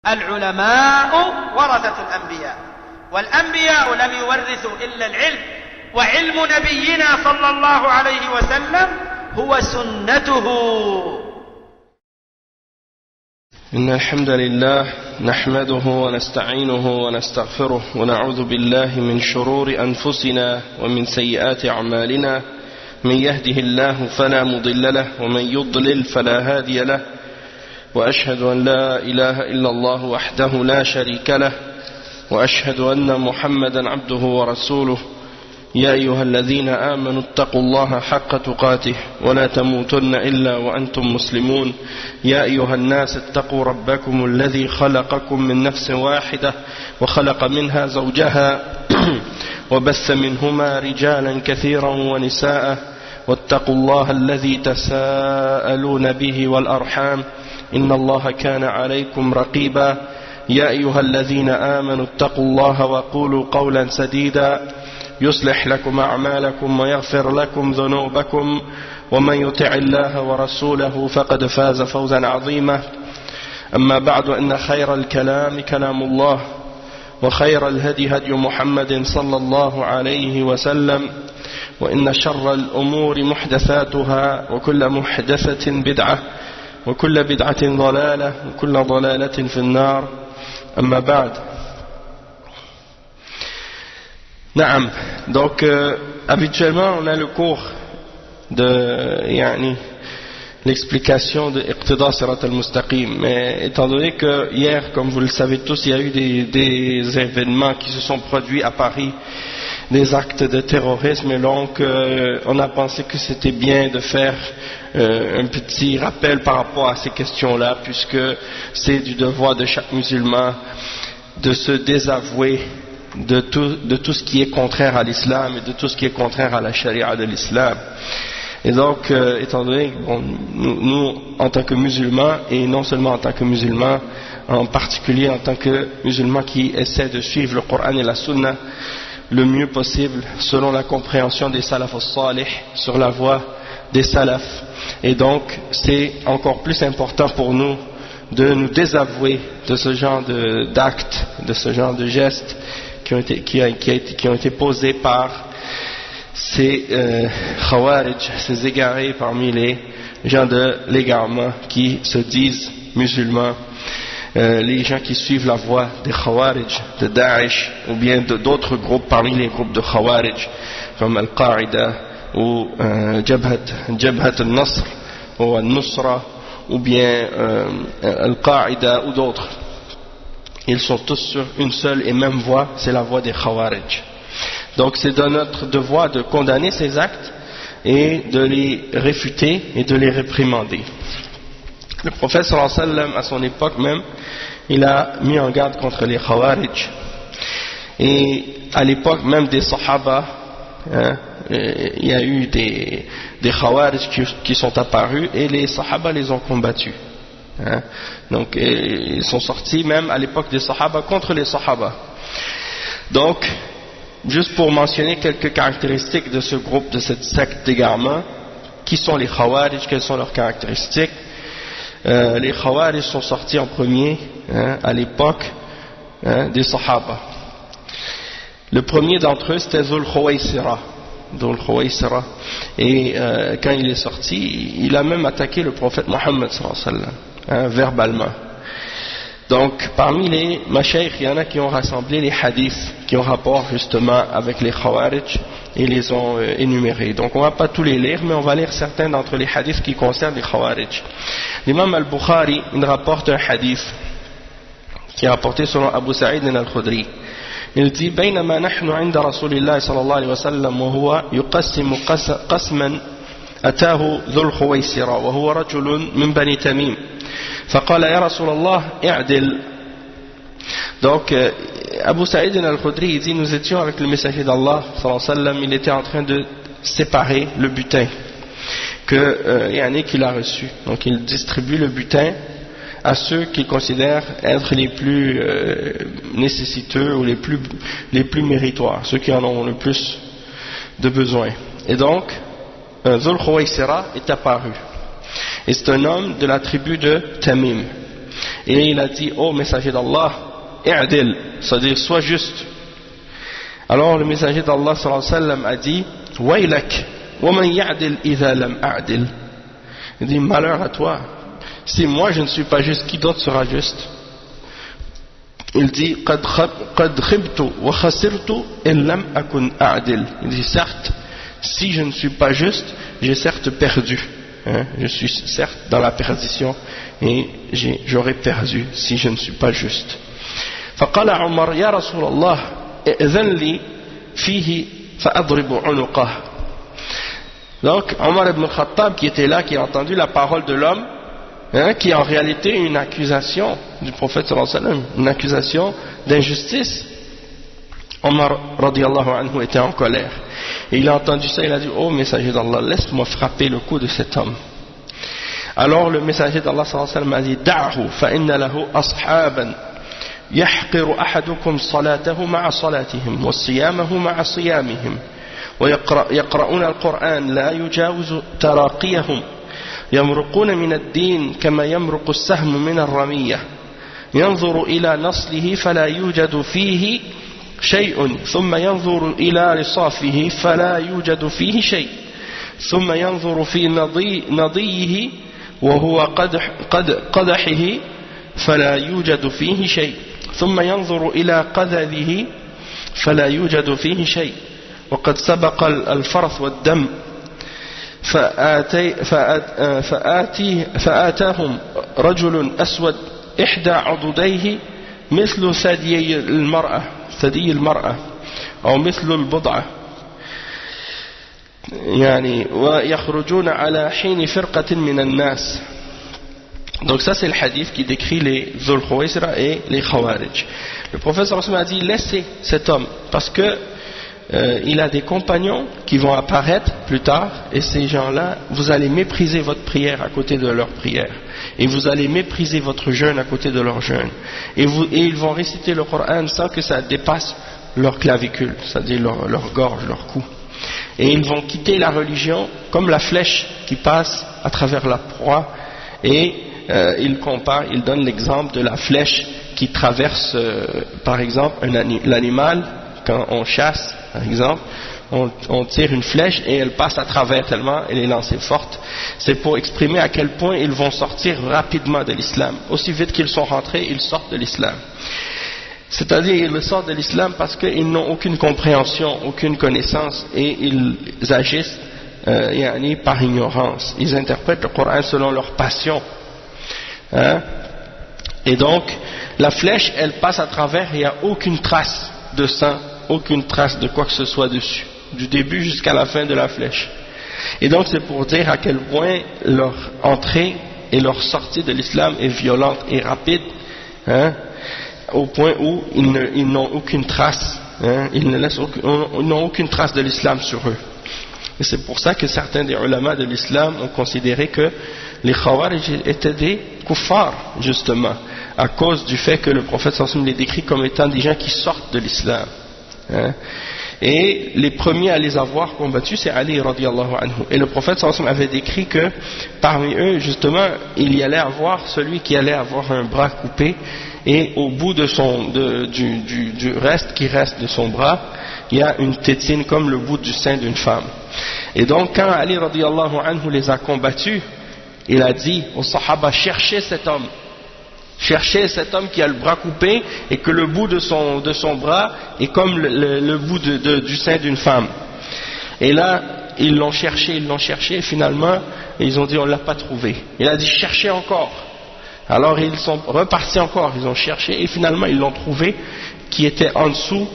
العلماء ورثة الأنبياء والأنبياء لم يورثوا إلا العلم وعلم نبينا صلى الله عليه وسلم هو سنته. إن الحمد لله نحمده ونستعينه ونستغفره ونعوذ بالله من شرور أنفسنا ومن سيئات أعمالنا. من يهده الله فلا مضل له ومن يضلل فلا هادي له، وأشهد أن لا إله إلا الله وحده لا شريك له، وأشهد أن محمدا عبده ورسوله. يا أيها الذين آمنوا اتقوا الله حق تقاته ولا تموتن إلا وأنتم مسلمون. يا أيها الناس اتقوا ربكم الذي خلقكم من نفس واحدة وخلق منها زوجها وبث منهما رجالا كثيرا ونساء، واتقوا الله الذي تساءلون به والأرحام إن الله كان عليكم رقيبا. يا أيها الذين آمنوا اتقوا الله وقولوا قولا سديدا يصلح لكم أعمالكم ويغفر لكم ذنوبكم، ومن يطع الله ورسوله فقد فاز فوزا عظيما. أما بعد، إن خير الكلام كلام الله، وخير الهدي هدي محمد صلى الله عليه وسلم، وإن شر الأمور محدثاتها، وكل محدثة بدعة، وكل بدعة ضلالة، وكل ضلالة في النار. أما بعد. Naam. Donc habituellement on a le cours de l'explication de Iqtida Sirat al-Mustaqim, mais étant donné que hier, comme vous le savez tous, il y a eu des événements qui se sont produits à Paris, des actes de terrorisme, et donc on a pensé que c'était bien de faire un petit rappel par rapport à ces questions-là, puisque c'est du devoir de chaque musulman de se désavouer de tout ce qui est contraire à l'islam et de tout ce qui est contraire à la charia de l'islam. Et donc, étant donné que nous, en tant que musulmans, et non seulement en tant que musulmans, en particulier en tant que musulmans qui essaient de suivre le Coran et la Sunna le mieux possible, selon la compréhension des salaf as-salih, sur la voie des salafs. Et donc, c'est encore plus important pour nous de nous désavouer de ce genre d'actes, de ce genre de gestes qui ont été posés par ces khawarij, ces égarés parmi les gens de l'égarement qui se disent musulmans, les gens qui suivent la voie des khawarij, de Daesh, ou bien d'autres groupes parmi les groupes de khawarij, comme Al-Qaïda, ou Jabhat al-Nasr, ou Al-Nusra, ou bien Al-Qaïda, ou d'autres. Ils sont tous sur une seule et même voie, c'est la voie des Khawarij. Donc c'est de notre devoir de condamner ces actes et de les réfuter et de les réprimander. Le prophète sallallahu alayhi wa sallam, à son époque même, il a mis en garde contre les Khawarij. Et à l'époque même des Sahaba, il y a eu des Khawarij qui sont apparus et les Sahaba les ont combattus. Donc ils sont sortis même à l'époque des Sahaba contre les Sahaba. Donc, juste pour mentionner quelques caractéristiques de ce groupe, de cette secte d'égarement, qui sont les Khawarij, quelles sont leurs caractéristiques. Les Khawarij sont sortis en premier à l'époque des Sahaba. Le premier d'entre eux c'était Dhul Khuwaysira. Et quand il est sorti, il a même attaqué le prophète Mohammed sallallahu alayhi wa sallam, verbalement. Donc parmi les mashaykh, il y en a qui ont rassemblé les hadiths qui ont rapport justement avec les Khawarij et les ont énumérés. Donc on va pas tous les lire, mais on va lire certains d'entre les hadiths qui concernent les Khawarij. L'imam al-Bukhari, il rapporte un hadith qui est rapporté selon Abu Sa'id al-Khudri. Il dit: بينما نحن عند رسول الله صلى الله عليه وسلم وهو يقسم قسما أتاه ذو الخويسرة وهو رجل من بني تميم فقال يا رسول الله اعدل. Donc Abu Sa'id al-Khudri dit: nous étions avec le messager d'Allah sallallahu alayhi wa sallam, il était en train de séparer le butin qu'il a reçu. Donc il distribue le butin à ceux qu'il considère être les plus nécessiteux ou les plus méritoires, ceux qui en ont le plus de besoin. Et donc Dhul Khuwaysira est apparu, et c'est un homme de la tribu de Tamim. Et il a dit, ô messager d'Allah, i'dil, c'est-à-dire sois juste. Alors le messager d'Allah sallallahu alayhi wa sallam a dit, waylak, wa man ya'dil idha lam a'dil. Il dit, malheur à toi, si moi je ne suis pas juste, qui d'autre sera juste? Il dit, qad khibtu wa khasirtu in lam akun a'dil. Il dit, certes, si je ne suis pas juste, j'ai certes perdu. Je suis certes dans la perdition et j'aurais perdu si je ne suis pas juste. فقال عمر يا رسول الله ائذن لي فيه فأضرب عنقه. Donc Omar ibn Khattab qui était là, qui a entendu la parole de l'homme, qui est en réalité une accusation du prophète sallallahu alayhi wa sallam, une accusation d'injustice. Omar radiyallahu anhu était en colère. Et il a entendu ça, il a dit, oh messager d'Allah, laisse-moi frapper le cou de cet homme. Alors le messager d'Allah sallallahu alayhi wa sallam a dit, da'hu fa inna lahu ashaban يحقر أحدكم صلاته مع صلاتهم وصيامه مع صيامهم ويقرؤون القرآن لا يجاوز تراقيهم يمرقون من الدين كما يمرق السهم من الرمية ينظر إلى نصله فلا يوجد فيه شيء ثم ينظر إلى رصافه فلا يوجد فيه شيء ثم ينظر في نضيه وهو قدحه فلا يوجد فيه شيء ثم ينظر إلى قذذه فلا يوجد فيه شيء وقد سبق الفرث والدم فآتاهم رجل أسود إحدى عضديه مثل ثدي المرأة أو مثل البضعة يعني ويخرجون على حين فرقة من الناس. Donc ça c'est le hadith qui décrit les Dhul Khuwaysira et les Khawarij. Le prophète sallallahu alayhi wa sallam a dit, laissez cet homme parce que il a des compagnons qui vont apparaître plus tard, et ces gens-là, vous allez mépriser votre prière à côté de leur prière, et vous allez mépriser votre jeûne à côté de leur jeûne, et ils vont réciter le Coran sans que ça dépasse leur clavicule, c'est-à-dire leur gorge, leur cou, et ils vont quitter la religion comme la flèche qui passe à travers la proie. Et il donne l'exemple de la flèche qui traverse par exemple l'animal. Quand on chasse par exemple, on tire une flèche et elle passe à travers tellement elle est lancée forte. C'est pour exprimer à quel point ils vont sortir rapidement de l'islam. Aussi vite qu'ils sont rentrés, ils sortent de l'islam. C'est-à-dire ils sortent de l'islam parce qu'ils n'ont aucune compréhension, aucune connaissance, et ils agissent par ignorance. Ils interprètent le Coran selon leur passion. Et donc la flèche elle passe à travers, il n'y a aucune trace de sang, aucune trace de quoi que ce soit dessus, du début jusqu'à la fin de la flèche. Et donc c'est pour dire à quel point leur entrée et leur sortie de l'islam est violente et rapide, au point où ils n'ont aucune trace, ils n'ont aucune trace de l'islam sur eux. Et c'est pour ça que certains des ulama de l'islam ont considéré que les Khawarij étaient des kuffars, justement, à cause du fait que le prophète sallallahu alayhi wa sallam les décrit comme étant des gens qui sortent de l'islam. Et les premiers à les avoir combattus, c'est Ali radiyallahu anhu. Et le prophète sallallahu alayhi wa sallam avait décrit que parmi eux, justement, il y allait avoir celui qui allait avoir un bras coupé, et au bout de du reste qui reste de son bras, il y a une tétine comme le bout du sein d'une femme. Et donc quand Ali radiyallahu anhu les a combattus, il a dit aux Sahaba, cherchez cet homme qui a le bras coupé et que le bout de son bras est comme le bout du sein d'une femme. Et là ils l'ont cherché et finalement ils ont dit on l'a pas trouvé. Il a dit cherchez encore. Alors ils sont repartis encore, ils ont cherché et finalement ils l'ont trouvé, qui était en dessous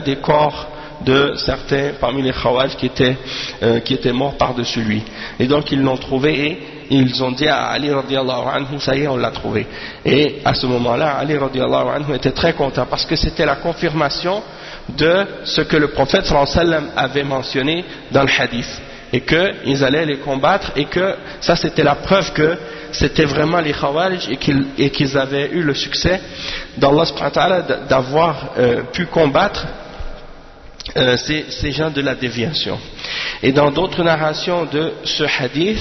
des corps de certains parmi les Khawarij qui étaient morts par-dessus lui. Et donc ils l'ont trouvé et ils ont dit à Ali radiyallahu anhu, ça y est, on l'a trouvé. Et à ce moment-là, Ali radiyallahu anhu était très content parce que c'était la confirmation de ce que le prophète sallallahu alayhi wa sallam avait mentionné dans le hadith, et qu'ils allaient les combattre, et que ça c'était la preuve que c'était vraiment les Khawarij et qu'ils avaient eu le succès d'Allah subhanahu wa ta'ala d'avoir pu combattre ces gens de la déviation. Et dans d'autres narrations de ce hadith,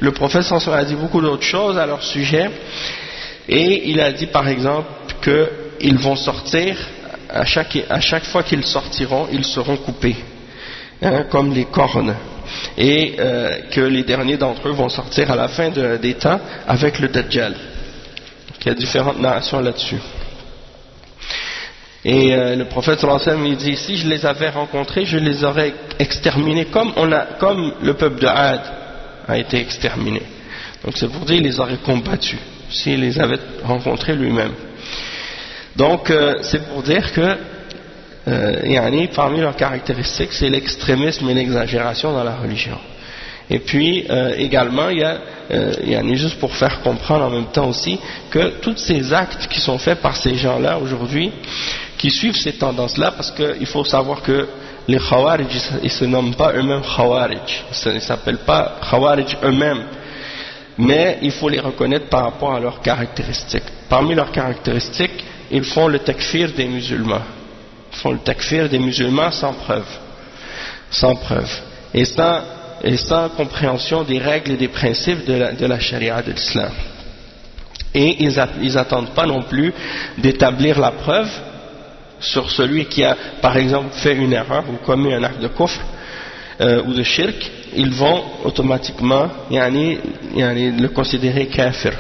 le prophète sallallahu alayhi wa sallam a dit beaucoup d'autres choses à leur sujet, Et il a dit par exemple qu'ils vont sortir, à chaque fois qu'ils sortiront, ils seront coupés, hein, comme les cornes, et que les derniers d'entre eux vont sortir à la fin des temps avec le Dajjal. Il y a différentes narrations là-dessus. Et le prophète sallallahu alayhi wa sallam, il dit, si je les avais rencontrés, je les aurais exterminés comme le peuple de Had a été exterminé. Donc c'est pour dire qu'il les aurait combattus s'il les avait rencontrés lui-même. Donc c'est pour dire que parmi leurs caractéristiques, c'est l'extrémisme et l'exagération dans la religion. Et puis également, il y a juste pour faire comprendre en même temps aussi que tous ces actes qui sont faits par ces gens-là aujourd'hui, qui suivent ces tendances-là, parce qu'il faut savoir que les Khawarij, ils ne se nomment pas eux-mêmes Khawarij, ils ne s'appellent pas Khawarij eux-mêmes, mais il faut les reconnaître par rapport à leurs caractéristiques. Parmi leurs caractéristiques, ils font le takfir des musulmans. Ils font le takfir des musulmans sans preuve. Sans preuve. Et sans compréhension des règles et des principes de la charia de l'islam. Et ils n'attendent pas non plus d'établir la preuve sur celui qui a, par exemple, fait une erreur ou commis un acte de kufr ou de shirk. Ils vont automatiquement le considérer kafir,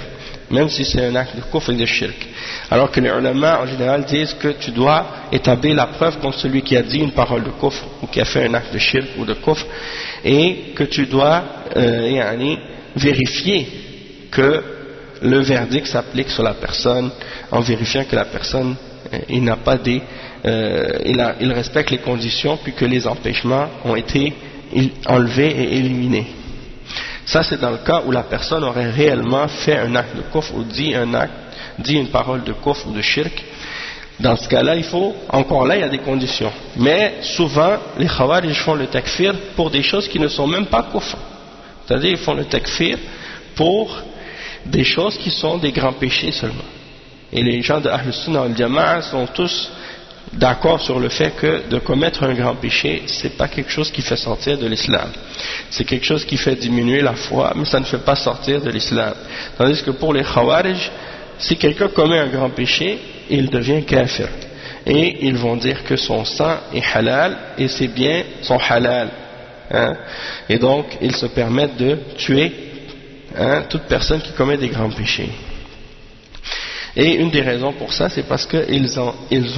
même si c'est un acte de kufr et de shirk. Alors que les ulama en général disent que tu dois établir la preuve contre celui qui a dit une parole de kufr ou qui a fait un acte de shirk ou de kufr, et que tu dois vérifier que le verdict s'applique sur la personne, en vérifiant que la personne il respecte les conditions puis que les empêchements ont été enlevés et éliminés. Ça c'est dans le cas où la personne aurait réellement fait un acte de kufr ou dit une parole de kufr ou de shirk. Dans ce cas-là, il y a des conditions. Mais souvent, les Khawarij font le takfir pour des choses qui ne sont même pas kufr. C'est-à-dire, ils font le takfir pour des choses qui sont des grands péchés seulement. Et les gens de Ahl Sunnah wal Jama'a sont tous d'accord sur le fait que de commettre un grand péché, c'est pas quelque chose qui fait sortir de l'islam. C'est quelque chose qui fait diminuer la foi, mais ça ne fait pas sortir de l'islam. Tandis que pour les Khawarij, si quelqu'un commet un grand péché, il devient kafir. Et ils vont dire que son sang est halal et ses biens sont halal. Hein? Et donc, ils se permettent de tuer toute personne qui commet des grands péchés. Et une des raisons pour ça, c'est parce qu'ils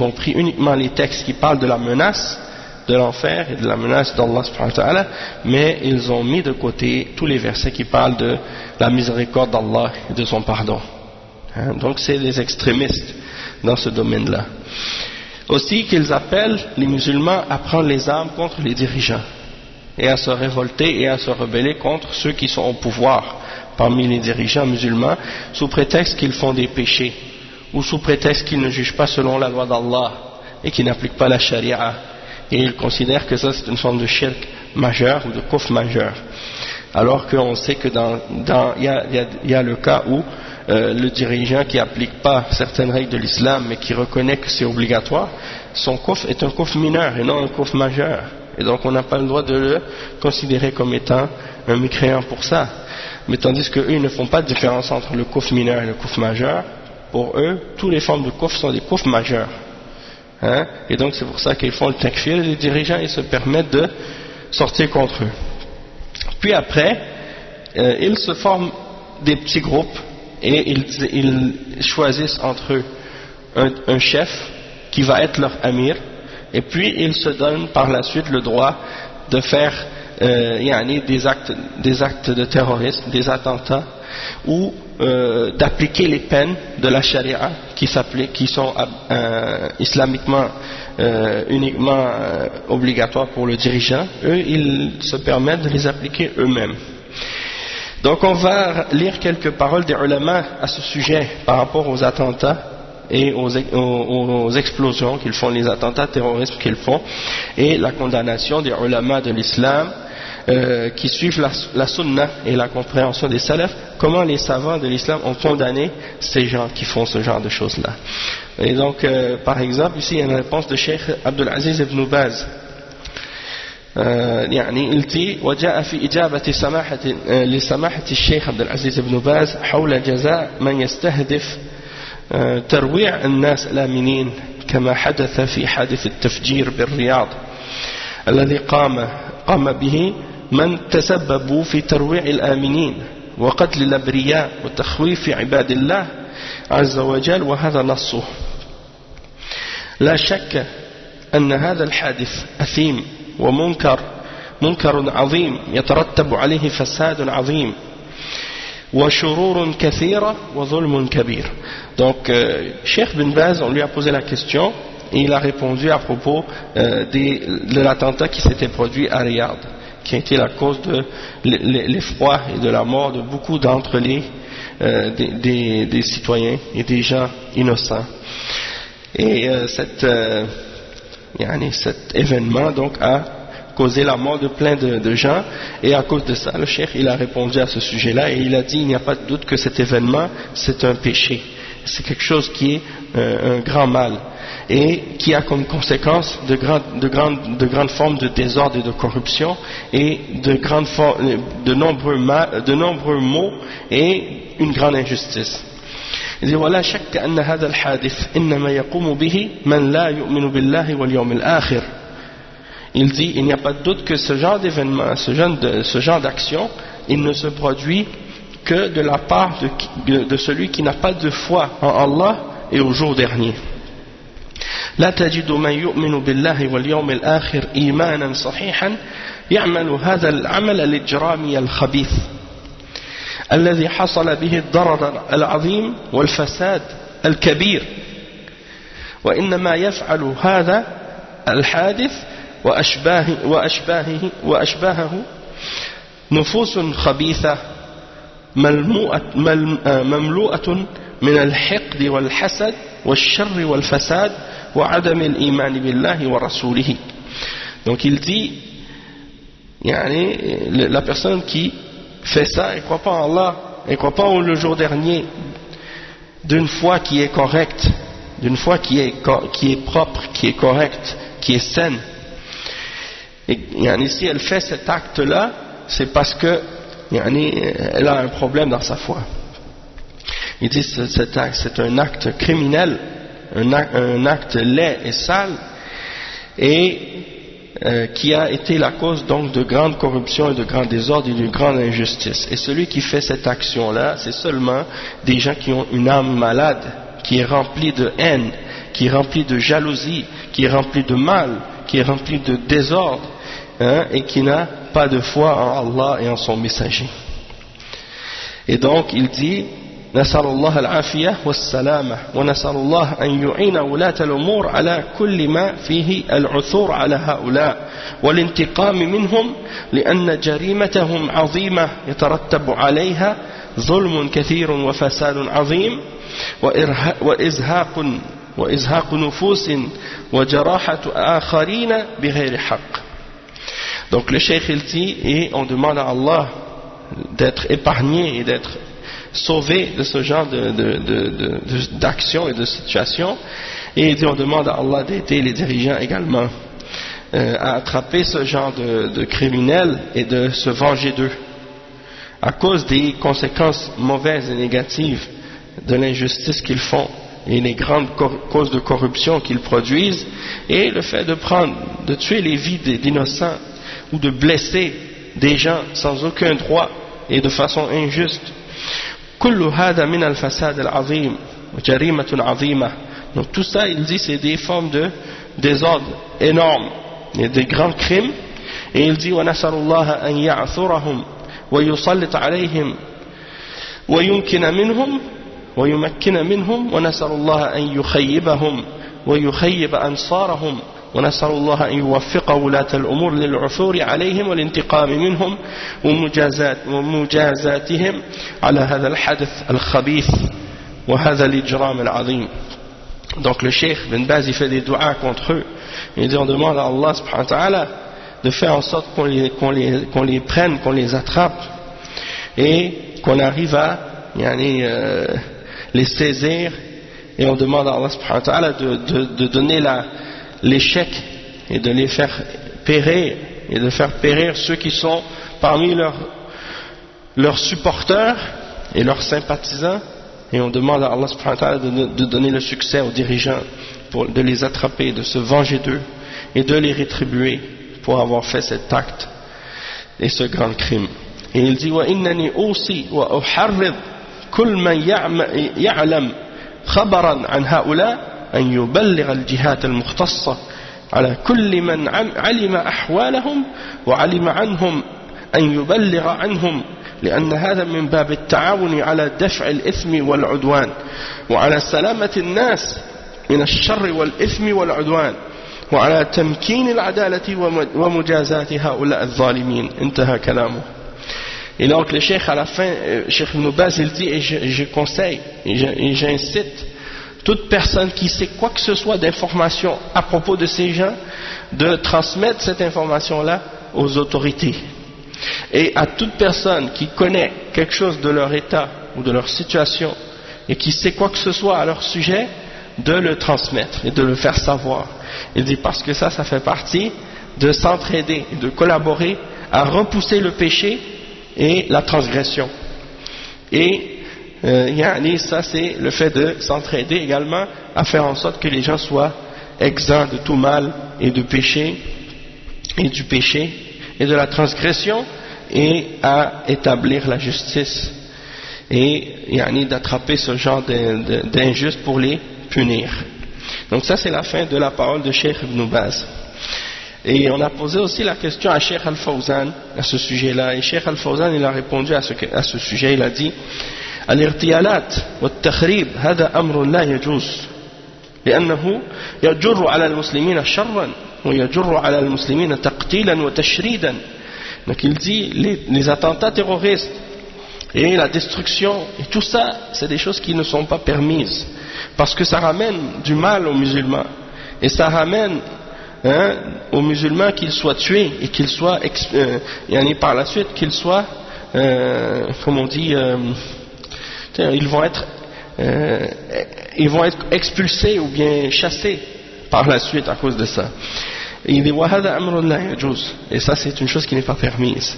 ont pris uniquement les textes qui parlent de la menace de l'enfer et de la menace d'Allah subhanahu wa ta'ala, mais ils ont mis de côté tous les versets qui parlent de la miséricorde d'Allah et de son pardon. Donc c'est des extrémistes dans ce domaine-là. Aussi qu'ils appellent les musulmans à prendre les armes contre les dirigeants et à se révolter et à se rebeller contre ceux qui sont au pouvoir parmi les dirigeants musulmans, sous prétexte qu'ils font des péchés, ou sous prétexte qu'ils ne jugent pas selon la loi d'Allah, et qu'ils n'appliquent pas la charia, et ils considèrent que ça c'est une forme de shirk majeur, ou de kufr majeur, alors qu'on sait que il y a le cas où le dirigeant qui n'applique pas certaines règles de l'islam, mais qui reconnaît que c'est obligatoire, son kufr est un kufr mineur, et non un kufr majeur, et donc on n'a pas le droit de le considérer comme étant un mécréant pour ça. Mais tandis qu'eux, ils ne font pas de différence entre le kufr mineur et le kufr majeur. Pour eux, toutes les formes de kufr sont des kufrs majeurs. Et donc c'est pour ça qu'ils font le takfir, les dirigeants, ils se permettent de sortir contre eux. Puis après, ils se forment des petits groupes et ils choisissent entre eux un chef qui va être leur amir, et puis ils se donnent par la suite le droit de faire des actes de terrorisme, des attentats, ou d'appliquer les peines de la charia qui sont islamiquement uniquement obligatoires pour le dirigeant. Eux, ils se permettent de les appliquer eux-mêmes. Donc on va lire quelques paroles des ulama à ce sujet par rapport aux attentats et aux explosions qu'ils font, les attentats terroristes qu'ils font, et la condamnation des ulama de l'islam qui suivent la sunna et la compréhension des salafs, comment les savants de l'islam ont condamné ces gens qui font ce genre de choses-là. Et donc, par exemple, ici il y a une réponse de Cheikh Abdul Aziz ibn Baz. il dit وجاء في إجابة لسماحة الشيخ عبد العزيز بن باز حول جزاء من يستهدف ترويع الناس الآمنين كما حدث في حادث التفجير بالرياض الذي قام به من تسببوا في ترويع الآمنين وقتل الأبرياء وتخويف عباد الله عز وجل وهذا نصه. لا شك أن هذا الحادث أثيم ومنكر عظيم يترتب عليه فساد عظيم وشرور كثيرة وظلم كبير. Donc Cheikh bin Baz, on lui a posé la question et il a répondu à propos de l'attentat qui s'était produit à Riyad, qui a été la cause de l'effroi et de la mort de beaucoup d'entre des citoyens et des gens innocents. Et cet événement donc a causé la mort de plein de gens, et à cause de ça le cheikh il a répondu à ce sujet là et il a dit il n'y a pas de doute que cet événement c'est un péché, c'est quelque chose qui est un grand mal et qui a comme conséquence de grandes formes de désordre et de corruption et de nombreux maux et une grande injustice. Il dit ولا شك أن هذا الحادث إنما يقوم به من لا يؤمن بالله واليوم الآخر. Il dit il n'y a pas de doute que ce genre d'événement, ce genre d'action, il ne se produit que de la part de celui qui n'a pas de foi en Allah et au jour dernier. لا تجد من يؤمن بالله واليوم الآخر إيمانا صحيحا يعمل هذا العمل الإجرامي الخبيث الذي حصل به الضرر العظيم والفساد الكبير، وإنما يفعل هذا الحادث وأشباهه نفوس خبيثة مملوءة من الحقد والحسد والشر والفساد وعدم الإيمان بالله ورسوله. Donc il dit la personne qui fait ça et ne croit pas en Allah et ne croit pas au le jour dernier d'une foi qui est correcte, d'une foi qui est propre, qui est correcte, qui est saine. Et si elle fait cet acte-là, c'est parce que elle a un problème dans sa foi. Il dit c'est un acte criminel, un acte laid et sale, et qui a été la cause donc de grande corruption et de grand désordre et de grande injustice. Et celui qui fait cette action-là, c'est seulement des gens qui ont une âme malade, qui est remplie de haine, qui est remplie de jalousie, qui est remplie de mal, qui est remplie de désordre, et qui n'a pas de foi en Allah et en son messager. Et donc il dit نسأل الله العافية والسلامة ونسأل الله أن يعين ولاة الأمور على كل ما فيه العثور على هؤلاء والانتقام منهم لأن جريمتهم عظيمة يترتب عليها ظلم كثير وفساد عظيم وإزهاق نفوس وجراحة آخرين بغير حق. Donc le cheikh il dit et on demande à Allah d'être épargné et d'être sauvé de ce genre d'action et de situation, et il dit on demande à Allah d'aider les dirigeants également à attraper ce genre de criminels et de se venger d'eux à cause des conséquences mauvaises et négatives de l'injustice qu'ils font et les grandes causes de corruption qu'ils produisent, et le fait de tuer les vies d'innocents ou de blesser des gens sans aucun droit et de façon injuste. كل هذا من الفساد العظيم وجريمة عظيمة. Donc tout ça, il dit, c'est des formes de désordre énormes et des grands crimes. Et il dit ونسأل الله أن يعثرهم ويسلط عليهم ويمكن منهم ونسأل الله أن يخيبهم ويخيب أنصارهم ونسأل الله أن يوفق ولاة الأمور للعثور عليهم والانتقام منهم ومجازاتهم على هذا الحدث الخبيث وهذا الإجرام العظيم. Donc le cheikh Ben Baz il fait des doigts contre eux, il dit on demande à Allah subhanahu wa ta'ala de faire en sorte qu'on les prenne, qu'on les attrape et qu'on arrive à les saisir, et on demande à Allah subhanahu wa ta'ala de donner l'échec et de les faire périr et de faire périr ceux qui sont parmi leurs supporters et leurs sympathisants, et on demande à Allah subhanahu wa ta'ala de donner le succès aux dirigeants, de les attraper, de se venger d'eux et de les rétribuer pour avoir fait cet acte et ce grand crime. Et il dit وإنني أوصي وأحرض كل من يعلم خبرا عن هؤلاء أن يبلغ الجهات المختصة على كل من علم أحوالهم وعلم عنهم أن يبلغ عنهم لأن هذا من باب التعاون على دفع الإثم والعدوان وعلى سلامة الناس من الشر والإثم والعدوان وعلى تمكين العدالة ومجازاة هؤلاء الظالمين. انتهى كلامه. Et donc le cheikh à la fin, Cheikh Ibn Baz, il dit, et je conseille, et j'incite toute personne qui sait quoi que ce soit d'information à propos de ces gens, de transmettre cette information-là aux autorités. Et à toute personne qui connaît quelque chose de leur état ou de leur situation et qui sait quoi que ce soit à leur sujet, de le transmettre et de le faire savoir. Il dit parce que ça fait partie de s'entraider et de collaborer à repousser le péché et la transgression. Et ça c'est le fait de s'entraider également à faire en sorte que les gens soient exempts de tout mal et de péché et du péché et de la transgression et à établir la justice et d'attraper ce genre d'injustes pour les punir. Donc ça c'est la fin de la parole de Cheikh Ibn Baz. Et on a posé aussi la question à Cheikh Al-Fawzan à ce sujet-là, et Cheikh Al-Fawzan il a répondu à ce sujet. Il a dit al-irtiyalat wat-takhrib hada amrun la yajuz لأنه يجر على المسلمين شرا ويجر على المسلمين تقتيلا وتشريدا. Donc il dit les attentats terroristes et la destruction et tout ça c'est des choses qui ne sont pas permises parce que ça ramène du mal aux musulmans et ça ramène aux musulmans qu'ils soient tués et qu'ils soient par la suite qu'ils soient comme on dit ils vont être expulsés ou bien chassés par la suite à cause de ça. Il dit وهذا أمر لا يجوز, et ça c'est une chose qui n'est pas permise.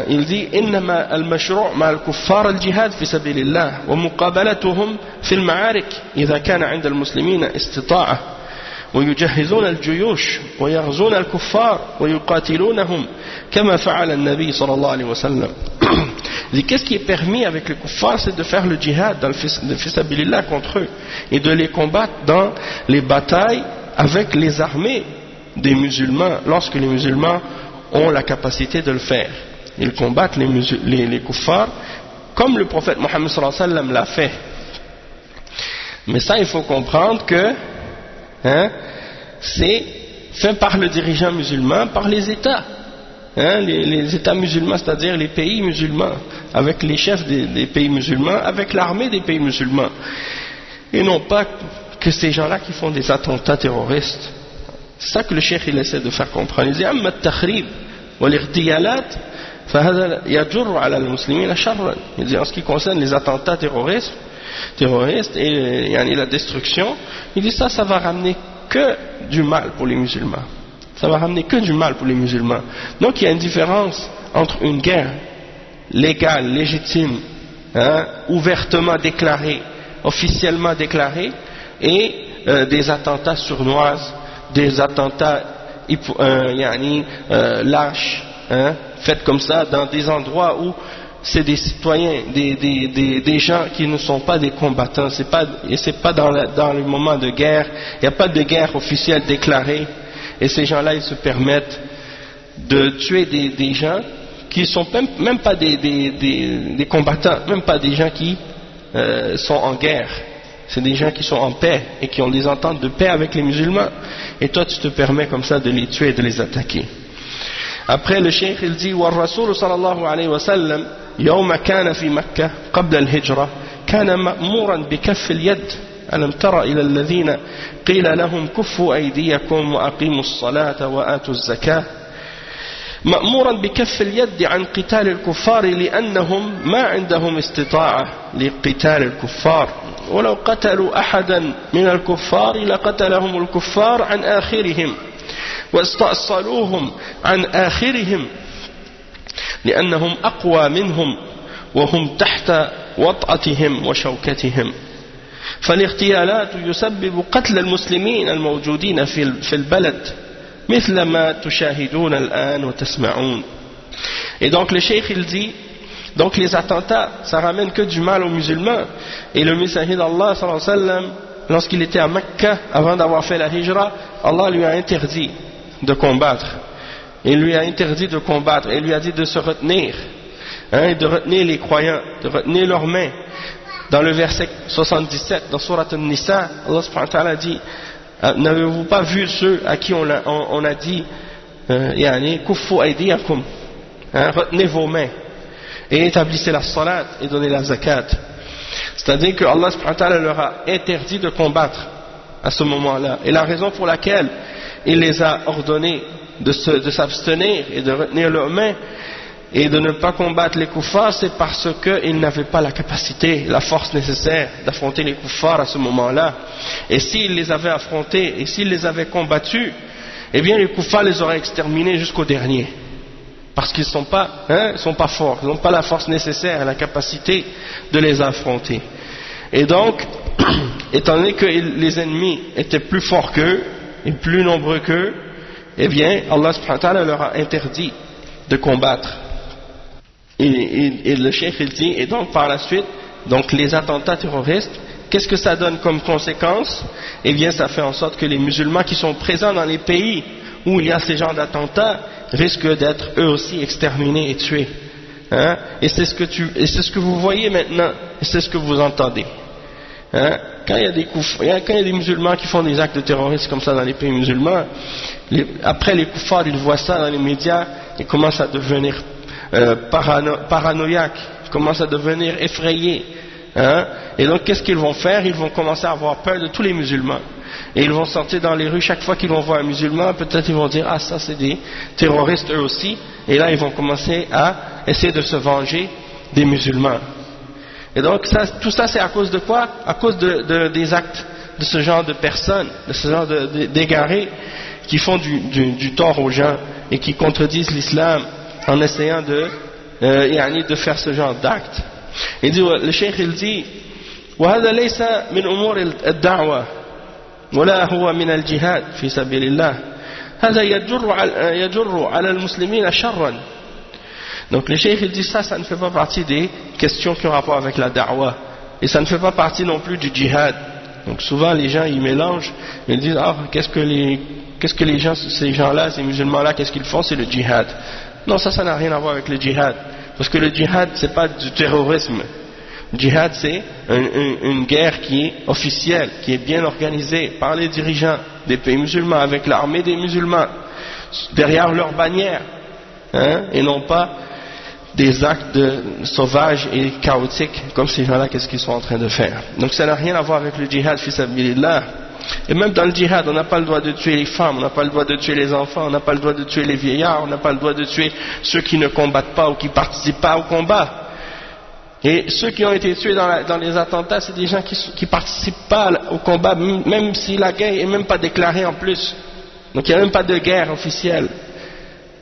Il dit إنما المشروع مع الكفار الجهاد في سبيل الله ومقابلتهم في المعارك إذا كان عند المسلمين استطاعة ويجهزون الجيوش ويغزون الكفار ويقاتلونهم كما فعل النبي صلى الله عليه وسلم. Il dit qu'est-ce qui est permis avec les kuffars, c'est de faire le djihad dans le fisabilillah contre eux et de les combattre dans les batailles avec les armées des musulmans lorsque les musulmans ont la capacité de le faire. Ils combattent les kuffars comme le prophète Mohammed sallallahu alayhi wa sallam l'a fait. Mais ça il faut comprendre que c'est fait par le dirigeant musulman, par les États. Les États musulmans, c'est-à-dire les pays musulmans, avec les chefs des pays musulmans, avec l'armée des pays musulmans. Et non pas que ces gens-là qui font des attentats terroristes. C'est ça que le cheikh il essaie de faire comprendre. Il dit أما التخريب والاغتيالات فهذا يجر على المسلمين شرا. Il dit en ce qui concerne les attentats terroristes et la destruction, il dit ça va ramener que du mal pour les musulmans. Ça va ramener que du mal pour les musulmans. Donc il y a une différence entre une guerre légale, légitime, ouvertement déclarée, officiellement déclarée, et des attentats sournoises, des attentats lâches, faits comme ça dans des endroits où c'est des citoyens, des gens qui ne sont pas des combattants. C'est pas dans le moment de guerre. Il n'y a pas de guerre officielle déclarée. Et ces gens-là, ils se permettent de tuer des gens qui ne sont même pas des combattants, même pas des gens qui sont en guerre. C'est des gens qui sont en paix et qui ont des ententes de paix avec les musulmans. Et toi, tu te permets comme ça de les tuer et de les attaquer. Après, le cheikh, il dit والرسول صلى الله عليه وسلم يوم كان في مكة قبل الهجرة كان مأمورا بكف اليد. ألم تر إلى الذين قيل لهم كفوا أيديكم وأقيموا الصلاة وآتوا الزكاة. مأمورا بكف اليد عن قتال الكفار لأنهم ما عندهم استطاعة لقتال الكفار ولو قتلوا أحدا من الكفار لقتلهم الكفار عن آخرهم واستأصلوهم عن آخرهم لأنهم أقوى منهم وهم تحت وطأتهم وشوكتهم فالاغتيالات يسبب قتل المسلمين الموجودين في البلد مثل ما تشاهدون الآن وتسمعون. Et donc le cheikh il dit, donc les attentats ça ramène que du mal aux musulmans, et le messager d'Allah sallallahu alayhi wa sallam, lorsqu'il était à Mecca avant d'avoir fait la hijra, Allah lui a interdit de combattre, il lui a interdit de combattre, et lui a dit de se retenir, de retenir les croyants, de retenir leurs mains. Dans le verset 77 dans Surat An-Nisa, Allah subhanahu wa ta'ala dit, n'avez-vous pas vu ceux à qui on a dit Kuffu aydiyakum, retenez vos mains et établissez la salat et donnez la zakat. C'est-à-dire que Allah subhanahu wa ta'ala leur a interdit de combattre à ce moment-là, et la raison pour laquelle il les a ordonnés de s'abstenir et de retenir leurs mains et de ne pas combattre les kuffars, c'est parce qu'ils n'avaient pas la capacité, la force nécessaire d'affronter les kuffars à ce moment-là. Et s'ils les avaient affrontés et s'ils les avaient combattus, eh bien les kuffars les auraient exterminés jusqu'au dernier, parce qu'ils ne sont pas forts, ils n'ont pas la force nécessaire, la capacité de les affronter. Et donc, étant donné que les ennemis étaient plus forts qu'eux et plus nombreux qu'eux, eh bien Allah subhanahu wa ta'ala leur a interdit de combattre. Et le cheikh il dit, et donc par la suite, donc les attentats terroristes, qu'est-ce que ça donne comme conséquence? Eh bien ça fait en sorte que les musulmans qui sont présents dans les pays où il y a ces genres d'attentats risquent d'être eux aussi exterminés et tués. Et c'est ce que vous voyez maintenant, et c'est ce que vous entendez. Quand il y a des musulmans qui font des actes de terrorisme comme ça dans les pays musulmans, après les kuffars ils voient ça dans les médias, ils commencent à devenir paranoïaques, commencent à devenir effrayés, et donc qu'est-ce qu'ils vont faire? Ils vont commencer à avoir peur de tous les musulmans, et ils vont sortir dans les rues chaque fois qu'ils vont voir un musulman, peut-être ils vont dire ah ça c'est des terroristes eux aussi, et là ils vont commencer à essayer de se venger des musulmans. Et donc tout ça c'est à cause de quoi? À cause des actes de ce genre de personnes, de ce genre d'égarés qui font du tort aux gens et qui contredisent l'islam en essayant de faire ce genre d'actes. Il dit, le cheikh il dit, وهذا ليس من أمور الدعوة ولا هو من الجهاد في سبيل الله هذا يجر على المسلمين شرا. Donc le cheikh il dit ça ne fait pas partie des questions qui ont rapport avec la da'wah, et ça ne fait pas partie non plus du djihad. Donc souvent les gens ils mélangent, ils disent qu'est-ce que les gens, ces gens-là, ces musulmans-là, qu'est-ce qu'ils font? C'est le djihad. Non, ça n'a rien à voir avec le djihad, parce que le djihad c'est pas du terrorisme. Le djihad c'est une guerre qui est officielle, qui est bien organisée par les dirigeants des pays musulmans, avec l'armée des musulmans derrière leur bannière, et non pas des actes sauvages et chaotiques comme ces gens-là, qu'est-ce qu'ils sont en train de faire. Donc ça n'a rien à voir avec le djihad fi sabilillah. Et même dans le djihad, on n'a pas le droit de tuer les femmes, on n'a pas le droit de tuer les enfants, on n'a pas le droit de tuer les vieillards, on n'a pas le droit de tuer ceux qui ne combattent pas ou qui ne participent pas au combat. Et ceux qui ont été tués dans les attentats, c'est des gens qui ne participent pas au combat, même si la guerre n'est même pas déclarée en plus. Donc il n'y a même pas de guerre officielle.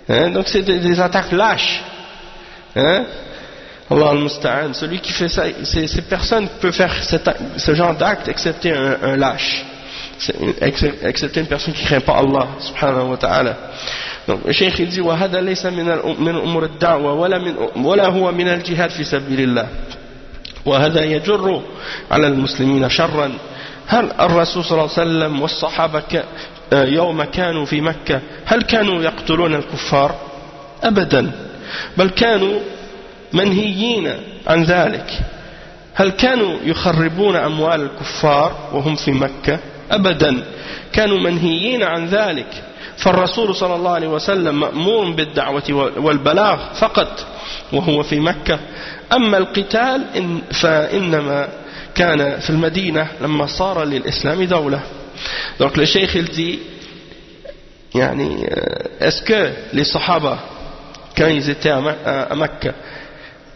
Donc c'est des attaques lâches. Allah al-Musta'an, celui qui fait ça, c'est personne peut faire ce genre d'acte excepté un lâche, excepté une personne qui ne craint pas Allah subhanahu wa ta'ala. Donc le cheikh il dit وهذا ليس من أمور الدعوة ولا هو من الجهاد في سبيل الله وهذا يجر على المسلمين شرا. هل الرسول صلى الله عليه وسلم والصحابة يوم كانوا في مكة هل كانوا يقتلون الكفار؟ أبدا، بل كانوا منهيين عن ذلك. هل كانوا يخربون أموال الكفار وهم في مكة؟ أبدا، كانوا منهيين عن ذلك. فالرسول صلى الله عليه وسلم مأمور بالدعوة والبلاغ فقط وهو في مكة. أما القتال فإنما كان في المدينة لما صار للإسلام دولة. Donc le cheikh il dit, est-ce que les sahaba, quand ils étaient à Mecca,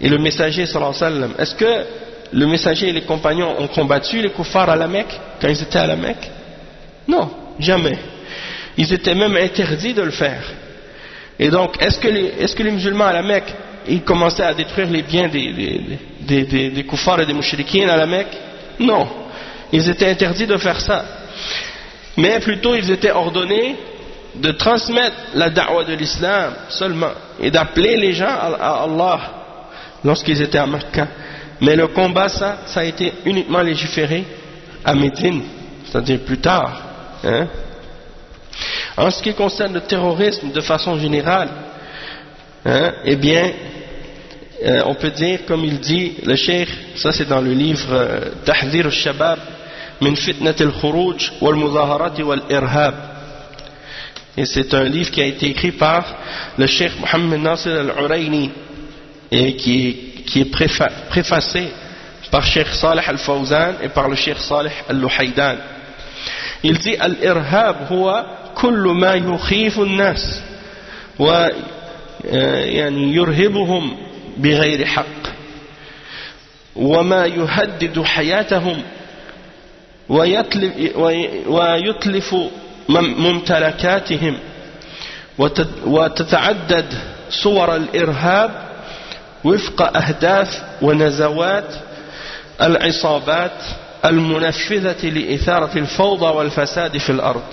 et le messager sallallahu alayhi wa sallam, est-ce que le messager et les compagnons ont combattu les kuffars à la Mecque quand ils étaient à la Mecque? Non, jamais. Ils étaient même interdits de le faire. Et donc, est-ce que les musulmans à la Mecque ils commençaient à détruire les biens des kuffars et des mouchriquins à la Mecque? Non, ils étaient interdits de faire ça, mais plutôt ils étaient ordonnés de transmettre la da'wah de l'islam seulement et d'appeler les gens à Allah lorsqu'ils étaient à Mecca. Mais le combat, ça a été uniquement légiféré à Médine, c'est-à-dire plus tard, hein. En ce qui concerne le terrorisme de façon générale, hein, eh bien, on peut dire, comme il dit le cheikh, ça c'est dans le livre Tahdhir al-Shabab min fitnat al-khuruj wal-mudaharat wal-irhab, et c'est un livre qui a été écrit par le cheikh Mohammed Nasir al-Urayni et qui est préfacé par cheikh Salih al-Fawzan et par le cheikh Salih al-Luhaydan. Il dit: al-irhab huwa kullu ma yukhifu an-nas wa yani yurhibuhum bighayri haqq wa ma yuhaddidu hayatahum wa yutlifu ممتلكاتهم وتتعدد صور الإرهاب وفق أهداف ونزوات العصابات المنفذة لإثارة الفوضى والفساد في الأرض.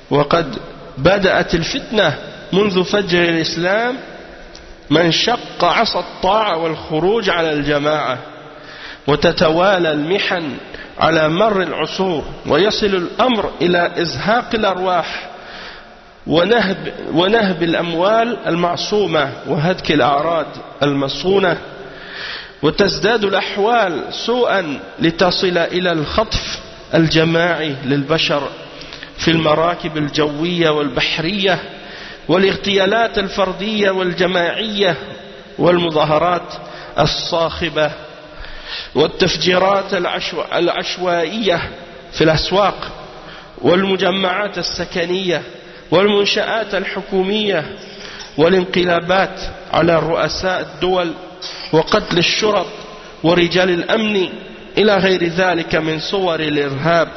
وقد بدأت الفتنة منذ فجر الإسلام من شق عصا الطاعة والخروج على الجماعة، وتتوالى المحن على مر العصور، ويصل الأمر إلى إزهاق الأرواح ونهب الأموال المعصومة وهتك الأعراض المصونة، وتزداد الأحوال سوءا لتصل إلى الخطف الجماعي للبشر في المراكب الجوية والبحرية، والاغتيالات الفردية والجماعية، والمظاهرات الصاخبة، والتفجيرات العشوائية في الأسواق، والمجمعات السكنية، والمنشآت الحكومية، والانقلابات على رؤساء الدول، وقتل الشرط ورجال الأمن إلى غير ذلك من صور الإرهاب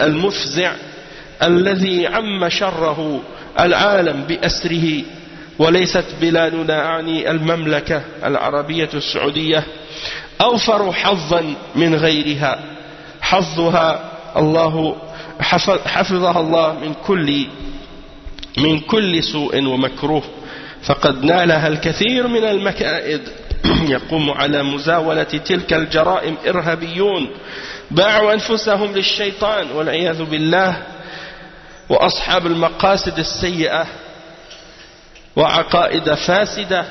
المفزع الذي عم شره العالم بأسره. وليست بلادنا أعني المملكة العربية السعودية أوفر حظا من غيرها، حظها الله حفظها الله من كل سوء ومكروه، فقد نالها الكثير من المكائد. يقوم على مزاولة تلك الجرائم إرهابيون باعوا أنفسهم للشيطان والعياذ بالله، وأصحاب المقاصد السيئة وعقائد فاسدة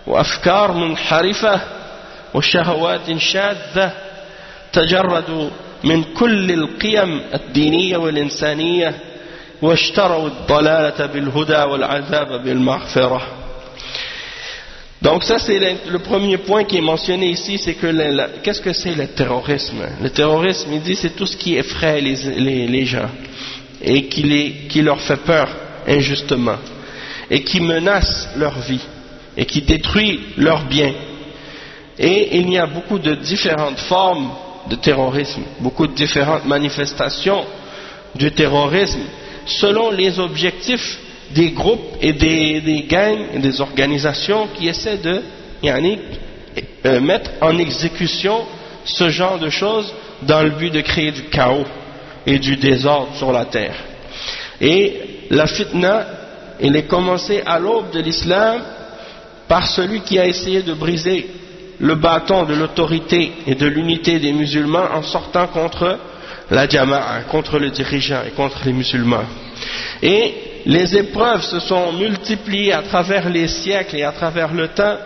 وأفكار منحرفة وشهوات شاذة، تجردوا من كل القيم الدينية والإنسانية، واشتروا الضلالة بالهدى والعذاب بالمغفرة. Donc ça c'est le premier point qui est mentionné ici, c'est que qu'est-ce que c'est le terrorisme? Le terrorisme, il dit, c'est tout ce qui effraie les gens et qui leur fait peur injustement et qui menace leur vie et qui détruit leurs biens. Et il y a beaucoup de différentes formes de terrorisme, beaucoup de différentes manifestations du terrorisme selon les objectifs des groupes et des gangs et des organisations qui essaient de mettre en exécution ce genre de choses dans le but de créer du chaos et du désordre sur la terre. Et la fitna, elle est commencée à l'aube de l'islam par celui qui a essayé de briser le bâton de l'autorité et de l'unité des musulmans en sortant contre la jama'a, contre le dirigeant et contre les musulmans. Et les épreuves se sont multipliées à travers les siècles et à travers le temps,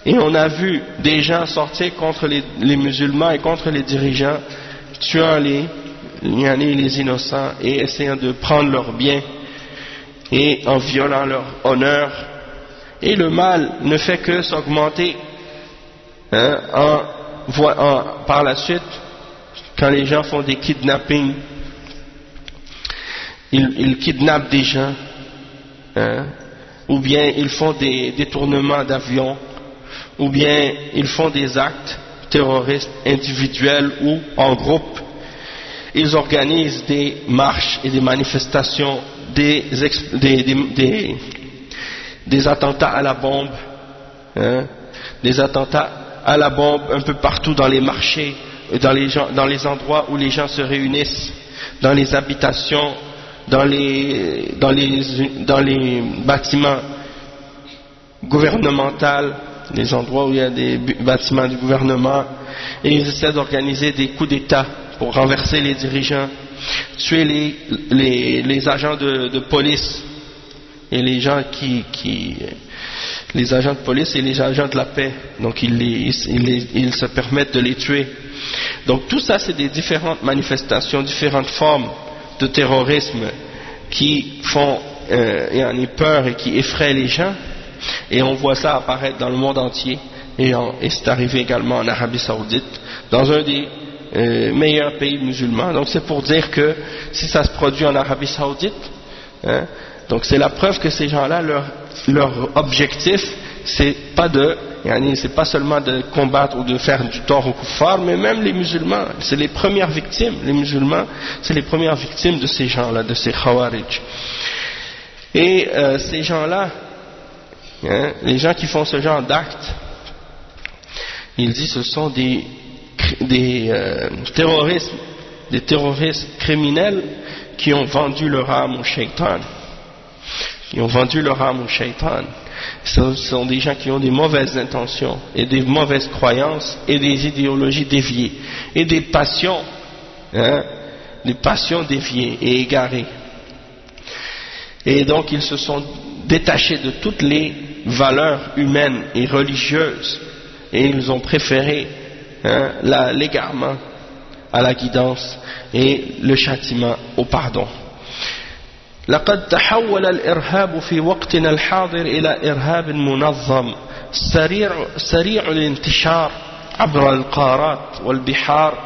et on a vu des gens sortir contre les musulmans et contre les dirigeants, tuant les innocents et essayant de prendre leurs biens et en violant leur honneur. Et le mal ne fait que s'augmenter par la suite, quand les gens font des kidnappings, ils kidnappent des gens, ou bien ils font des détournements d'avions, ou bien ils font des actes terroristes individuels ou en groupe. Ils organisent des marches et des manifestations, des attentats à la bombe, hein, des attentats à la bombe un peu partout dans les marchés, dans les endroits où les gens se réunissent, dans les habitations, dans les bâtiments gouvernementaux, les endroits où il y a des bâtiments du gouvernement, et ils essaient d'organiser des coups d'État pour renverser les dirigeants, tuer les agents de police et les gens les agents de police et les agents de la paix, donc ils se permettent de les tuer. Donc tout ça, c'est des différentes manifestations, différentes formes de terrorisme qui font peur et qui effraient les gens, et on voit ça apparaître dans le monde entier, et c'est arrivé également en Arabie Saoudite, dans un des meilleurs pays musulmans. Donc c'est pour dire que si ça se produit en Arabie Saoudite, hein, donc c'est la preuve que ces gens-là, leur objectif, c'est pas seulement de combattre ou de faire du tort aux kuffars, mais même les musulmans, c'est les premières victimes. Les musulmans, c'est les premières victimes de ces gens-là, de ces khawarij. Et ces gens-là, hein, les gens qui font ce genre d'actes, il dit ce sont des terroristes criminels qui ont vendu leur âme au shaitan. Ce sont des gens qui ont des mauvaises intentions et des mauvaises croyances et des idéologies déviées et des passions, hein, déviées et égarées. Et donc ils se sont détachés de toutes les valeurs humaines et religieuses, et ils ont préféré, hein, l'égarement à la guidance et le châtiment au pardon. لقد تحول الإرهاب في وقتنا الحاضر إلى إرهاب منظم سريع الانتشار عبر القارات والبحار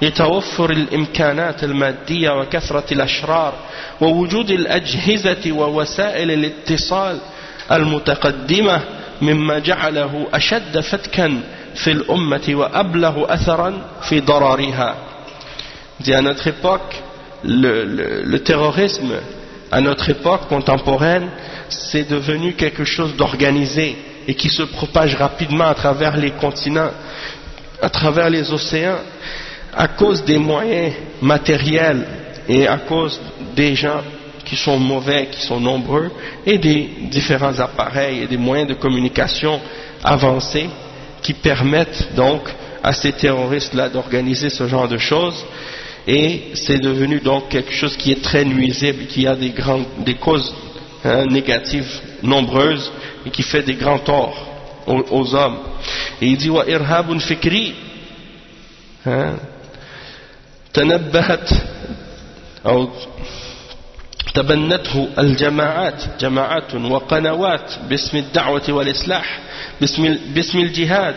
لتوفر الإمكانات المادية وكثرة الأشرار ووجود الأجهزة ووسائل الاتصال المتقدمة مما جعله أشد فتكا في الأمة وأبلغ أثرا في ضررها. À notre époque, le terrorisme à notre époque contemporaine, c'est devenu quelque chose d'organisé et qui se propage rapidement à travers les continents, à travers les océans, à cause des moyens matériels et à cause des gens qui sont mauvais, qui sont nombreux, et des différents appareils et des moyens de communication avancés qui permettent donc à ces terroristes-là d'organiser ce genre de choses. Et c'est devenu donc quelque chose qui est très nuisible, qui a des causes, hein, négatives nombreuses et qui fait des grands torts aux hommes. Et il dit wa irhabun fikri, تنبهت أو تبنته جماعات وقنوات باسم الدعوة والإصلاح باسم الجهاد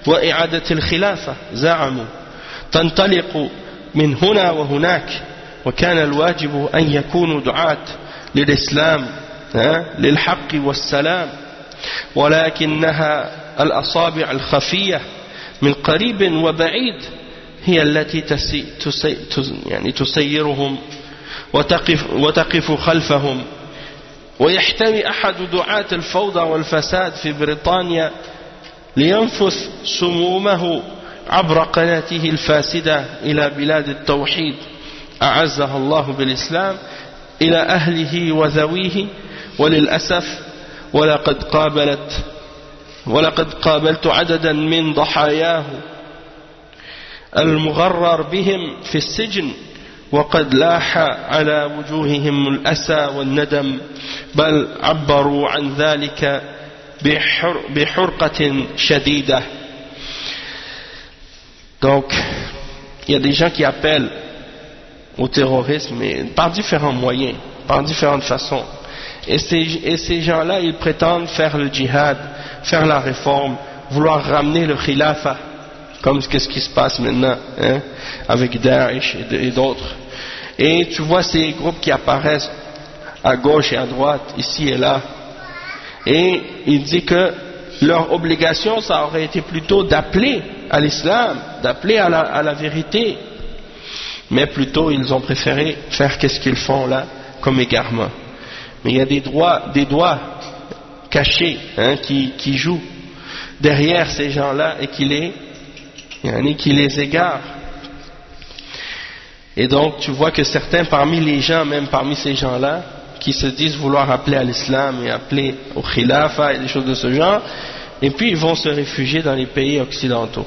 وإعادة الخلافة زعموا تنطلق من هنا وهناك وكان الواجب أن يكونوا دعاة للإسلام للحق والسلام ولكنها الأصابع الخفية من قريب وبعيد هي التي تسيرهم وتقف خلفهم ويحتمي أحد دعاة الفوضى والفساد في بريطانيا لينفث سمومه عبر قناته الفاسدة إلى بلاد التوحيد أعزها الله بالإسلام إلى أهله وذويه وللأسف ولقد قابلت عددا من ضحاياه المغرر بهم في السجن وقد لاح على وجوههم الأسى والندم بل عبروا عن ذلك بحرقة شديدة. Donc, il y a des gens qui appellent au terrorisme par différents moyens, par différentes façons. Et ces gens-là, ils prétendent faire le djihad, faire la réforme, vouloir ramener le khilafa, comme ce qui se passe maintenant, hein, avec Daesh et d'autres. Et tu vois ces groupes qui apparaissent à gauche et à droite, ici et là. Et il dit que leur obligation, ça aurait été plutôt d'appeler à l'islam, d'appeler à la vérité. Mais plutôt, ils ont préféré faire qu'est-ce qu'ils font là, comme égarement. Mais il y a des doigts cachés, hein, qui jouent derrière ces gens-là et qui les égare. Et donc tu vois que certains parmi les gens, même parmi ces gens-là, qui se disent vouloir appeler à l'islam et appeler au khilafa et des choses de ce genre, et puis ils vont se réfugier dans les pays occidentaux.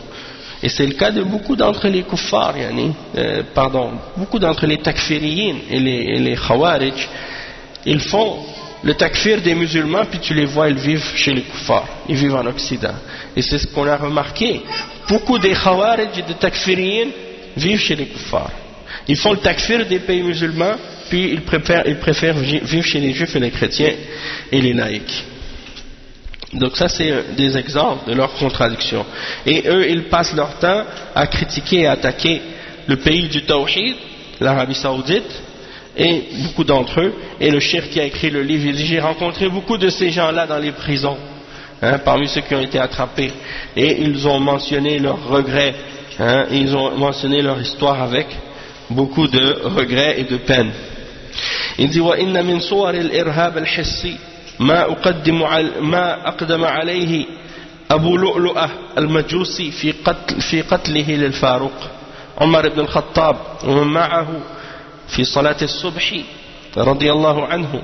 Et c'est le cas de beaucoup d'entre les kuffars, beaucoup d'entre les takfiriyin et les khawarij. Ils font le takfir des musulmans, puis tu les vois, ils vivent chez les kuffars, ils vivent en Occident. Et c'est ce qu'on a remarqué. Beaucoup des khawarij et des takfiriyin vivent chez les kuffars. Ils font le takfir des pays musulmans, puis ils préfèrent vivre chez les juifs et les chrétiens et les laïcs. Donc ça c'est des exemples de leurs contradictions. Et eux ils passent leur temps à critiquer et attaquer le pays du Tawhid, l'Arabie Saoudite, et beaucoup d'entre eux, et le cheikh qui a écrit le livre, il dit j'ai rencontré beaucoup de ces gens-là dans les prisons, parmi ceux qui ont été attrapés, et ils ont mentionné leurs regrets, ils ont mentionné leur histoire avec beaucoup de regrets et de peine. Il dit وَإِنَّ مِنْ صُوَرِ الْإِرْهَابِ الْحِسِّ ما أقدم عليه أبو لؤلؤة المجوسي في قتله للفاروق عمر بن الخطاب ومن معه في صلاة الصبح رضي الله عنه.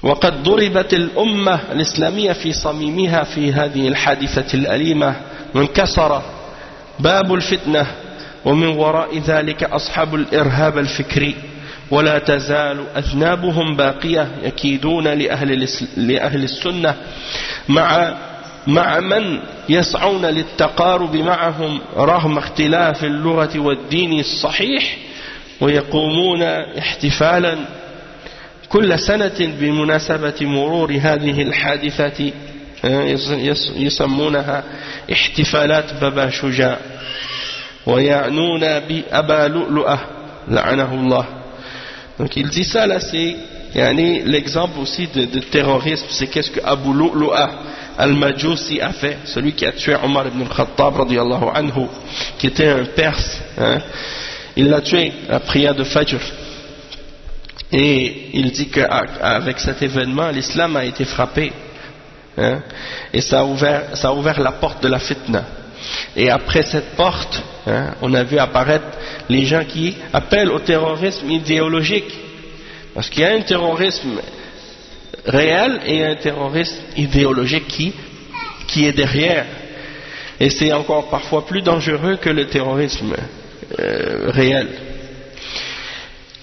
وقد ضربت الأمة الإسلامية في صميمها في هذه الحادثة الأليمة وانكسر باب الفتنة ومن وراء ذلك أصحاب الإرهاب الفكري ولا تزال أذنابهم باقية يكيدون لأهل السنة مع من يسعون للتقارب معهم رغم اختلاف اللغة والدين الصحيح ويقومون احتفالا كل سنة بمناسبة مرور هذه الحادثة يسمونها احتفالات بابا شجاع ويعنون بأبا لؤلؤة لعنه الله. Donc il dit ça là, c'est l'exemple aussi de terrorisme, c'est qu'est-ce que Abu Lu'lu'a al-Majusi a fait, celui qui a tué Omar ibn al-Khattab radiyallahu anhu, qui était un Perse, il l'a tué à la prière de Fajr. Et il dit qu'avec cet événement, l'islam a été frappé, et ça a ouvert la porte de la fitna. Et après cette porte, on a vu apparaître les gens qui appellent au terrorisme idéologique. Parce qu'il y a un terrorisme réel et un terrorisme idéologique qui est derrière. Et c'est encore parfois plus dangereux que le terrorisme réel.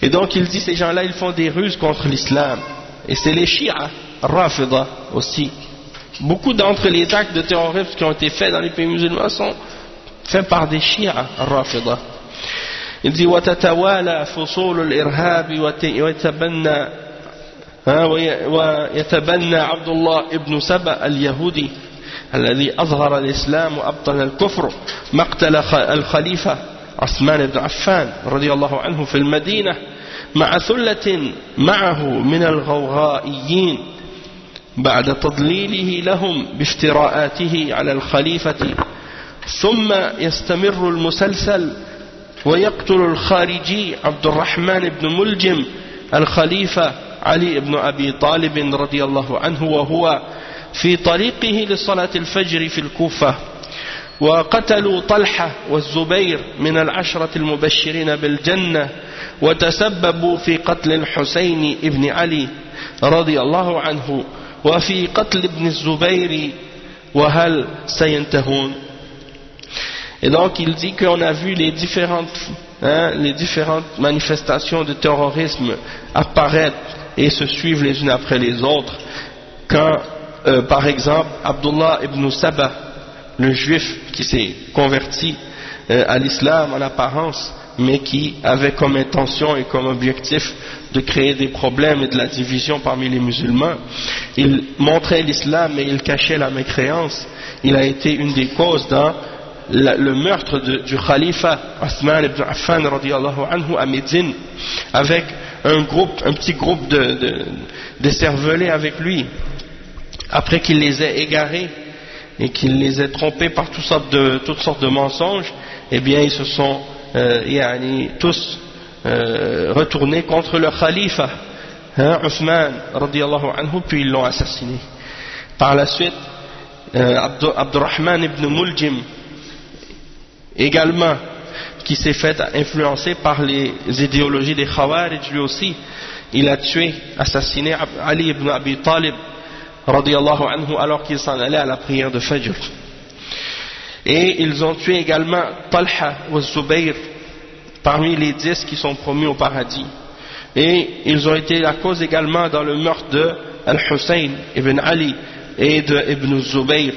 Et donc il dit, ces gens-là, ils font des ruses contre l'islam. Et c'est les Shia, Rafida aussi. Beaucoup d'entre les actes de terrorisme qui ont été faits dans les pays musulmans sont faits par des Shia, Rafida. Il dit وتتوالى فصول الإرهاب ويتبنى عبد الله ابن سبأ اليهودي الذي أظهر الإسلام وأبطل الكفر مقتل الخليفة عثمان بن عفان رضي الله عنه في المدينة مع ثلة معه من الغوغائيين بعد تضليله لهم بافتراءاته على الخليفة. ثم يستمر المسلسل ويقتل الخارجي عبد الرحمن بن ملجم الخليفة علي بن أبي طالب رضي الله عنه وهو في طريقه لصلاة الفجر في الكوفة. وقتلوا طلحة والزبير من العشرة المبشرين بالجنة وتسببوا في قتل الحسين بن علي رضي الله عنه وفي قتل ابن الزبير وهل سينتهون. Et donc il dit qu'on a vu les différentes manifestations de terrorisme apparaître et se suivre les unes après les autres quand par exemple Abdullah ibn Saba, le juif qui s'est converti à l'islam en apparence mais qui avait comme intention et comme objectif de créer des problèmes et de la division parmi les musulmans, il montrait l'islam mais il cachait la mécréance. Il a été une des causes dans le meurtre du khalifa Othman ibn Affan radiyallahu anhu à Médine, avec un petit groupe de cervelés avec lui, après qu'il les ait égarés et qu'il les ait trompés par toutes sortes de mensonges. Eh bien ils se sont tous retournés contre le khalifa Othman radiyallahu anhu, puis ils l'ont assassiné. Par la suite, Abdurrahman ibn Muljim, également, qui s'est fait influencer par les idéologies des Khawarij, lui aussi, il a assassiné Ali ibn Abi Talib, radiyallahu anhu, alors qu'il s'en allait à la prière de Fajr. Et ils ont tué également Talha wa Zubayr, parmi les 10 qui sont promus au paradis. Et ils ont été la cause également dans le meurtre de Al-Hussein ibn Ali et de Ibn Zubayr.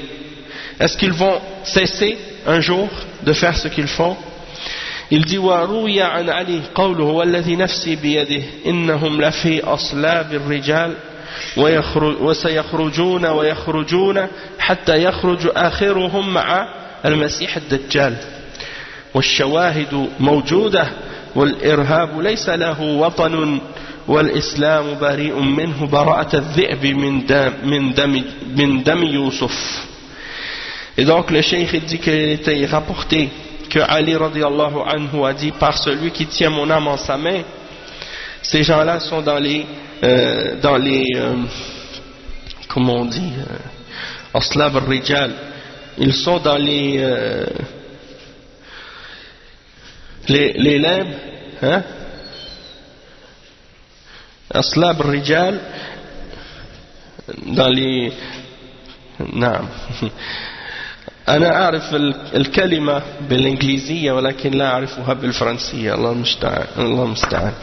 Est-ce qu'ils vont cesser un jour de faire ce qu'ils font? Il dit وَرُوِيَ عَنْ عَلِي قَوْلُهُ وَالَّذِي نَفْسِي بِيَدِهِ إِنَّهُمْ لَفِي أَصْلَابِ الرِّجَالِ وَسَيَخْرُجُونَ وَيَخْرُجُونَ حَتَّى يَخْرُجُ آخِرُهُمْ مَعَ المسيح الدجال والشواهد موجودة والإرهاب ليس له وطن والإسلام بريء منه براءة الذئب من دم يوسف. Et donc le cheikh dit qu'il était rapporté que Ali radiallahu anhu a dit par celui qui tient mon âme en sa main, ces gens-là sont dans les comment on dit, aslab al-rijal, ils sont dans les limbes, hein, aslab al-rijal, dans les نعم أنا أعرف الكلمة بالإنجليزية ولكن لا أعرفها بالفرنسية. الله المستعان.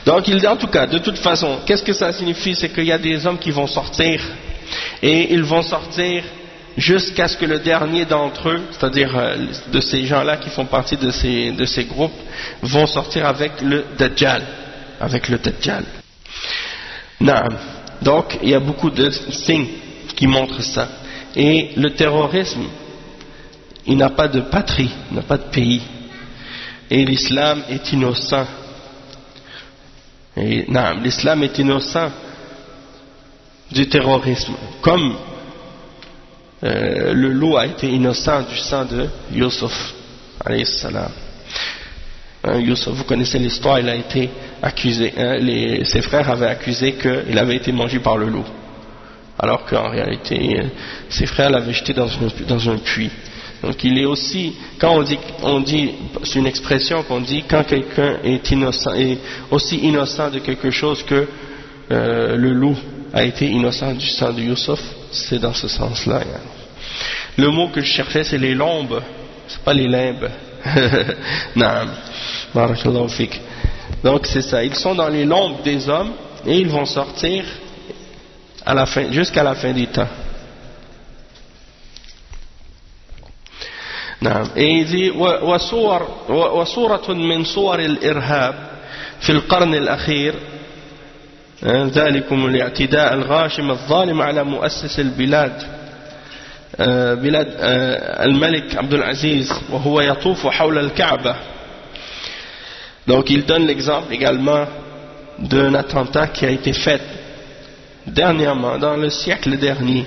Donc il dit en tout cas, de toute façon, qu'est-ce que ça signifie? C'est qu'il y a des hommes qui vont sortir et ils vont sortir jusqu'à ce que le dernier d'entre eux, c'est-à-dire de ces gens-là qui font partie de ces groupes, vont sortir avec le Dajjal. Naam. Donc il y a beaucoup de signes qui montrent ça. Et le terrorisme, il n'a pas de patrie, il n'a pas de pays. Et l'islam est innocent. Et naam, l'islam est innocent du terrorisme, comme le loup a été innocent du sang de Yusuf alayhi salam. Yusuf, vous connaissez l'histoire, il a été accusé, ses frères avaient accusé qu'il avait été mangé par le loup, alors qu'en réalité ses frères l'avaient jeté dans un puits. Donc il est aussi, quand on dit c'est une expression qu'on dit quand quelqu'un est innocent, est aussi innocent de quelque chose que le loup a été innocent du sang de Yusuf, c'est dans ce sens-là. Le mot que je cherchais, c'est les lombes, c'est pas les limbes. Naam. Barakallahu fik. Donc c'est ça, ils sont dans les lombes des hommes et ils vont sortir à la fin, jusqu'à la fin des temps. نعم. Et il dit وصورة من صور الإرهاب في القرن الأخير ذلكم الاعتداء الغاشم الظالم على مؤسس البلاد بلاد الملك عبد العزيز وهو يطوف حول الكعبة. Donc il donne l'exemple également d'un attentat qui a été fait dernièrement, dans le siècle dernier,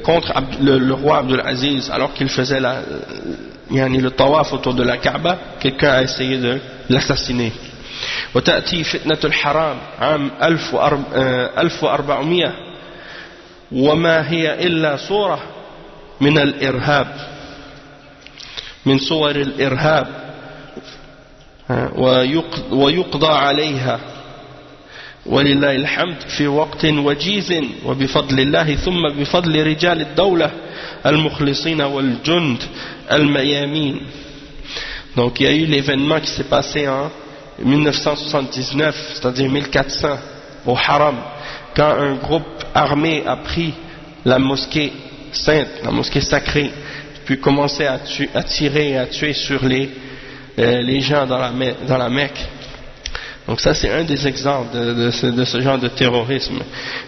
contre le roi Abdul Aziz, alors qu'il faisait le tawaf autour de la Kaaba. Quelqu'un a essayé de l'assassiner. وتأتي فتنة الحرام عام 1400 وما هي إلا صورة من الإرهاب، من صور الإرهاب، ويقضى عليها ولله الحمد في وقت وجيز وبفضل الله ثم بفضل رجال الدولة المخلصين والجند الميامين. Donc il y a eu l'événement qui s'est passé en 1979, c'est-à-dire 1400, au Haram, quand un groupe armé a pris la mosquée sainte, la mosquée sacrée, puis commençait à tirer et à tuer sur les gens dans la Mecque. Donc ça c'est un des exemples de ce genre de terrorisme.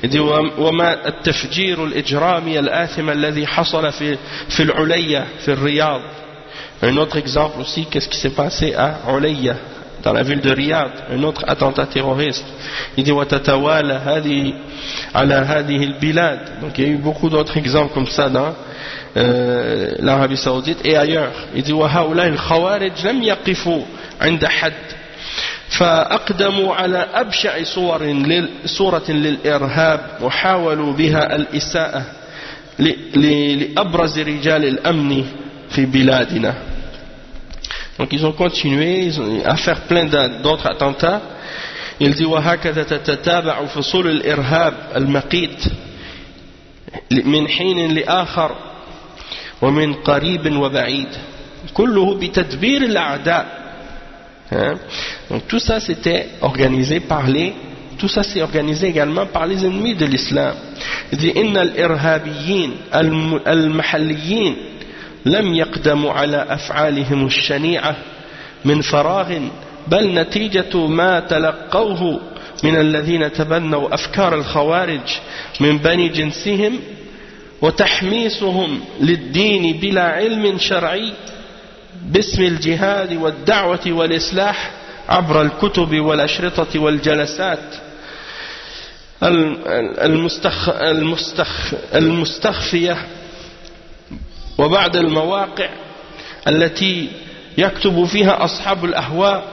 Il dit وما التفجير الإجرامي الآثم الذي حصل في العليا في الرياض. Un autre exemple aussi, qu'est-ce qui s'est passé à Ulayya, dans la ville de Riyad, un autre attentat terroriste. Il dit وتتوالى هذه على هذه البلاد. Donc il y a eu beaucoup d'autres exemples comme ça dans l'Arabie Saoudite et ailleurs. Il dit وهؤلاء الخوارج لم يقفوا عند حد فأقدموا على أبشع صورة للإرهاب وحاولوا بها الإساءة لأبرز رجال الأمن في بلادنا. Donc ils ont continué à faire plein d'autres attentats. Il dit وهكذا تتتابع فصول الإرهاب المقيت من حين لآخر ومن قريب وبعيد كله بتدبير الأعداء. Donc tout ça c'était organisé tout ça c'est organisé également par les ennemis de l'islam. Il dit إن الإرهابيين المحليين لم يقدموا على أفعالهم الشنيعة من فراغ بل نتيجة ما تلقوه من الذين تبنوا أفكار الخوارج من بني جنسهم وتحميسهم للدين بلا علم شرعي باسم الجهاد والدعوة والإصلاح عبر الكتب والأشرطة والجلسات المستخفية وبعد المواقع التي يكتب فيها أصحاب الأهواء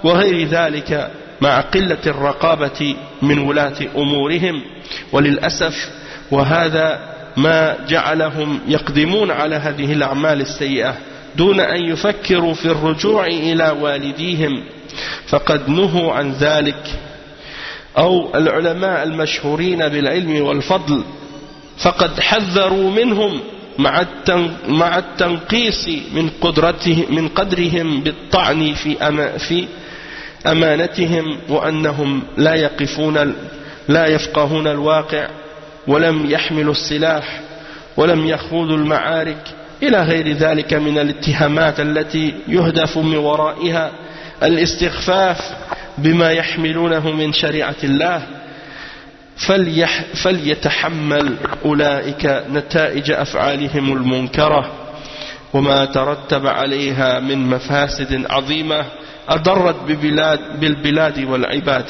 وغير ذلك مع قلة الرقابة من ولاة أمورهم. وللأسف وهذا ما جعلهم يقدمون على هذه الأعمال السيئة دون أن يفكروا في الرجوع إلى والديهم فقد نهوا عن ذلك. أو العلماء المشهورين بالعلم والفضل فقد حذروا منهم مع التنقيص من قدرهم بالطعن في أمانتهم وأنهم لا يفقهون الواقع ولم يحملوا السلاح ولم يخوضوا المعارك إلى غير ذلك من الاتهامات التي يهدف من ورائها الاستخفاف بما يحملونه من شريعة الله. فليتحمل أولئك نتائج أفعالهم المنكرة وما ترتب عليها من مفاسد عظيمة أضرت بالبلاد والعباد.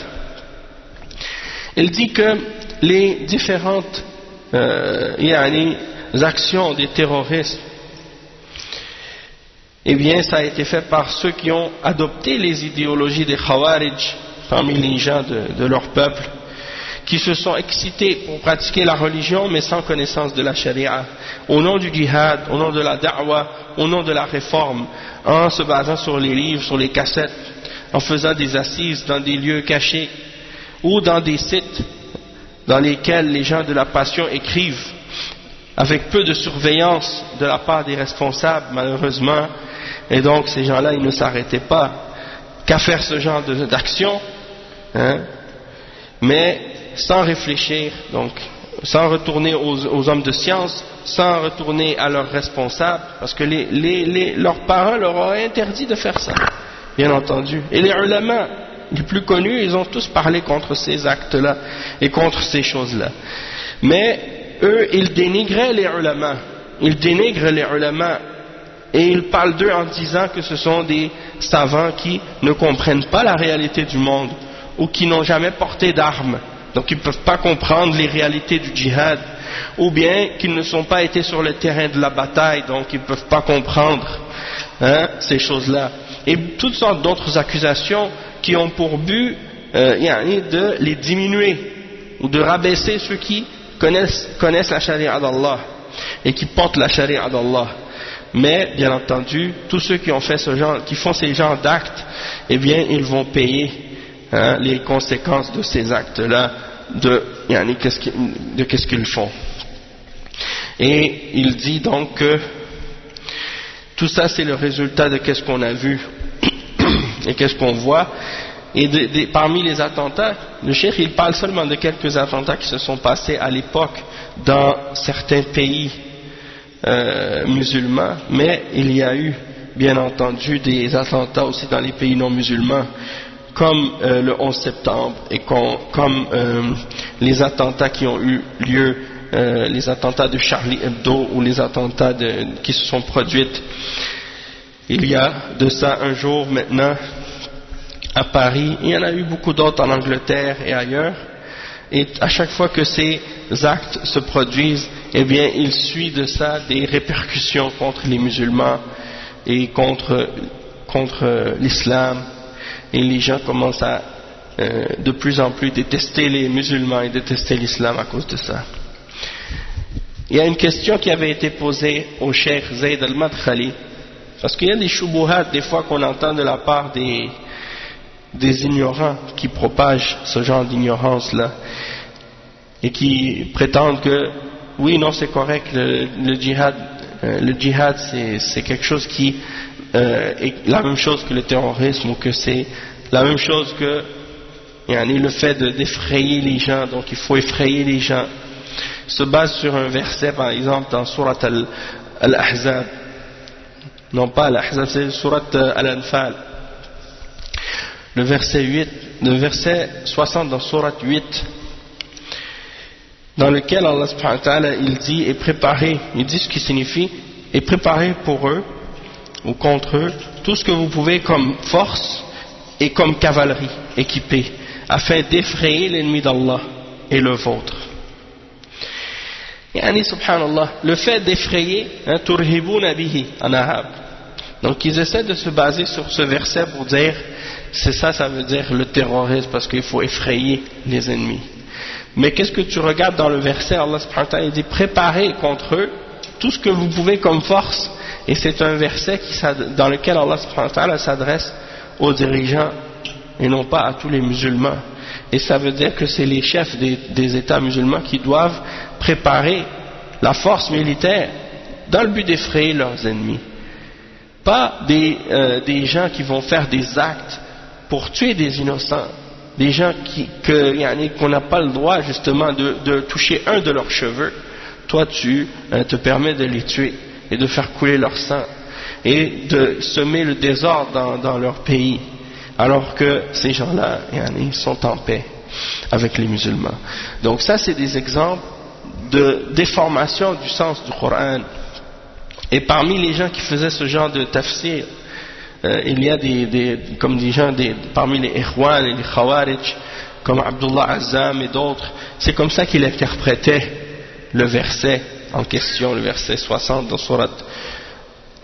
Il dit que les différentes actions des terroristes, eh bien ça a été fait par ceux qui ont adopté les idéologies des Khawarij parmi les gens de leur peuple, qui se sont excités pour pratiquer la religion mais sans connaissance de la charia, au nom du djihad, au nom de la da'wa, au nom de la réforme, en se basant sur les livres, sur les cassettes, en faisant des assises dans des lieux cachés ou dans des sites dans lesquels les gens de la passion écrivent avec peu de surveillance de la part des responsables malheureusement. Et donc ces gens-là ils ne s'arrêtaient pas qu'à faire ce genre d'action, mais sans réfléchir, donc sans retourner aux hommes de science, sans retourner à leurs responsables, parce que leurs parents leur ont interdit de faire ça, bien entendu. Et les ulama les plus connus, ils ont tous parlé contre ces actes-là et contre ces choses-là. Mais eux, ils dénigrent les ulama, et ils parlent d'eux en disant que ce sont des savants qui ne comprennent pas la réalité du monde ou qui n'ont jamais porté d'armes. Donc ils ne peuvent pas comprendre les réalités du djihad, ou bien qu'ils ne sont pas été sur le terrain de la bataille, donc ils ne peuvent pas comprendre ces choses-là. Et toutes sortes d'autres accusations qui ont pour but de les diminuer ou de rabaisser ceux qui connaissent la charia d'Allah et qui portent la charia d'Allah. Mais bien entendu, tous ceux qui font ces genres d'actes, eh bien ils vont payer les conséquences de ces actes-là, de qu'est-ce qu'ils font. Et il dit donc que tout ça c'est le résultat de qu'est-ce qu'on a vu et qu'est-ce qu'on voit. Et parmi les attentats, le cheikh il parle seulement de quelques attentats qui se sont passés à l'époque dans certains pays musulmans, mais il y a eu bien entendu des attentats aussi dans les pays non musulmans, comme le 11 septembre et comme les attentats qui ont eu lieu, les attentats de Charlie Hebdo ou les attentats qui se sont produits il y a de ça un jour maintenant à Paris. Il y en a eu beaucoup d'autres en Angleterre et ailleurs, et à chaque fois que ces actes se produisent, eh bien il suit de ça des répercussions contre les musulmans et contre l'islam. et les gens commencent à de plus en plus détester les musulmans et détester l'islam à cause de ça. Il y a une question qui avait été posée au cheikh Zayd al-Madkhali, parce qu'il y a des shubuhat des fois qu'on entend de la part des ignorants qui propagent ce genre d'ignorance là et qui prétendent que oui, non, c'est correct, le djihad c'est quelque chose qui est la même chose que le terrorisme, ou que c'est la même chose que le fait d'effrayer les gens, donc il faut effrayer les gens. Se base sur un verset par exemple dans Surat Al-Ahzab, non pas Al-Ahzab, c'est Surat Al-Anfal, le verset 60 dans Surat 8, dans lequel Allah subhanahu wa ta'ala il dit et préparez, il dit ce qui signifie et préparez pour eux ou contre eux tout ce que vous pouvez comme force et comme cavalerie équipée, afin d'effrayer l'ennemi d'Allah et le vôtre. Yani subhanallah, le fait d'effrayer, turhibuna bihi en arabe. Donc ils essaient de se baser sur ce verset pour dire c'est ça, ça veut dire le terrorisme, parce qu'il faut effrayer les ennemis. Mais qu'est-ce que tu regardes dans le verset? Allah subhanahu wa ta'ala dit préparez contre eux tout ce que vous pouvez comme force, et c'est un verset dans lequel Allah subhanahu wa ta'ala s'adresse aux dirigeants et non pas à tous les musulmans. Et ça veut dire que c'est les chefs des États musulmans qui doivent préparer la force militaire dans le but d'effrayer leurs ennemis. Pas des gens qui vont faire des actes pour tuer des innocents, des gens qu'on n'a pas le droit justement de toucher un de leurs cheveux. Toi tu te permets de les tuer et de faire couler leur sang et de semer le désordre dans leur pays, alors que ces gens-là ils sont en paix avec les musulmans. Donc ça c'est des exemples de déformation du sens du Coran. Et parmi les gens qui faisaient ce genre de tafsir, il y a comme des gens parmi les Ikhwan et les Khawarij, comme Abdullah Azzam et d'autres. C'est comme ça qu'il interprétait le verset en question, le verset 60 dans Surat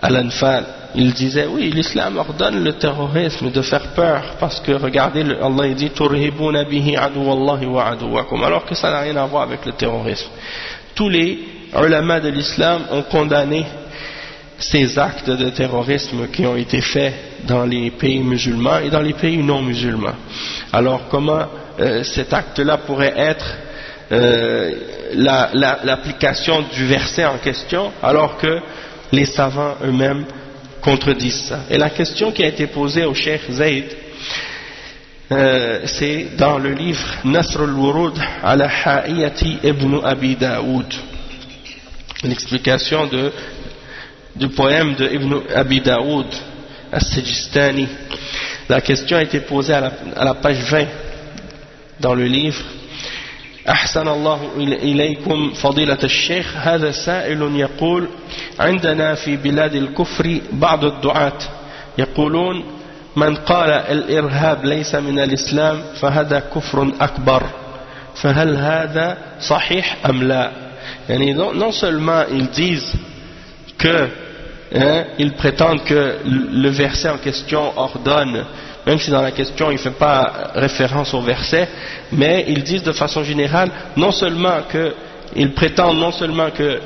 Al-Anfal. Il disait oui, l'islam ordonne le terrorisme, de faire peur, parce que regardez, Allah il dit turhibuna bihi aduwallahi wa aduwakum, alors que ça n'a rien à voir avec le terrorisme. Tous les ulama de l'islam ont condamné ces actes de terrorisme qui ont été faits dans les pays musulmans et dans les pays non musulmans. Alors comment cet acte-là pourrait être l'application du verset en question, alors que les savants eux-mêmes contredisent ça? Et la question qui a été posée au cheikh Zayd, c'est dans le livre Nasr al-Wurud ala Ha'iyati ibn Abi Daoud, l'explication du poème de Ibn Abi Daoud al-Sijistani. La question a été posée à la page 20 dans le livre. أحسن الله إليكم فضيلة الشيخ، هذا سائل يقول عندنا في بلاد الكفر بعض الدعاة يقولون من قال الإرهاب ليس من الإسلام فهذا كفر أكبر، فهل هذا صحيح أم لا؟ يعني non seulement ils disent que ils prétendent que le verset en question ordonne, même si dans la question il ne fait pas référence au verset, mais ils disent de façon générale ils prétendent non seulement que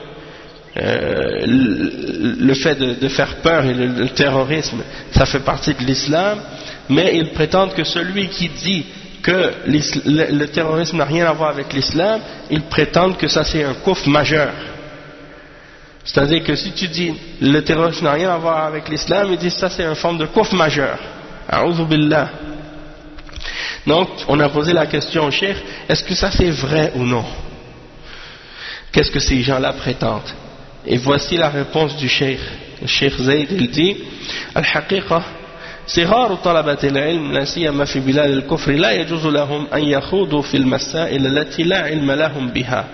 le fait de faire peur et le terrorisme ça fait partie de l'islam, mais ils prétendent que celui qui dit que le terrorisme n'a rien à voir avec l'islam, ils prétendent que ça c'est un kufr majeur. C'est-à-dire que si tu dis le terrorisme n'a rien à voir avec l'islam, ils disent ça c'est une forme de kufr majeur. A'udhu billah. Donc on a posé la question au cheikh, est-ce que ça c'est vrai ou non? Qu'est-ce que ces gens-là prétendent? Et voici la réponse du cheikh. Le cheikh Zayd il dit al-haqiqa صغار طلبة العلم لا سيما في بلاد الكفر لا يجوز لهم أن يخوضوا في المسائل التي لا علم لهم بها،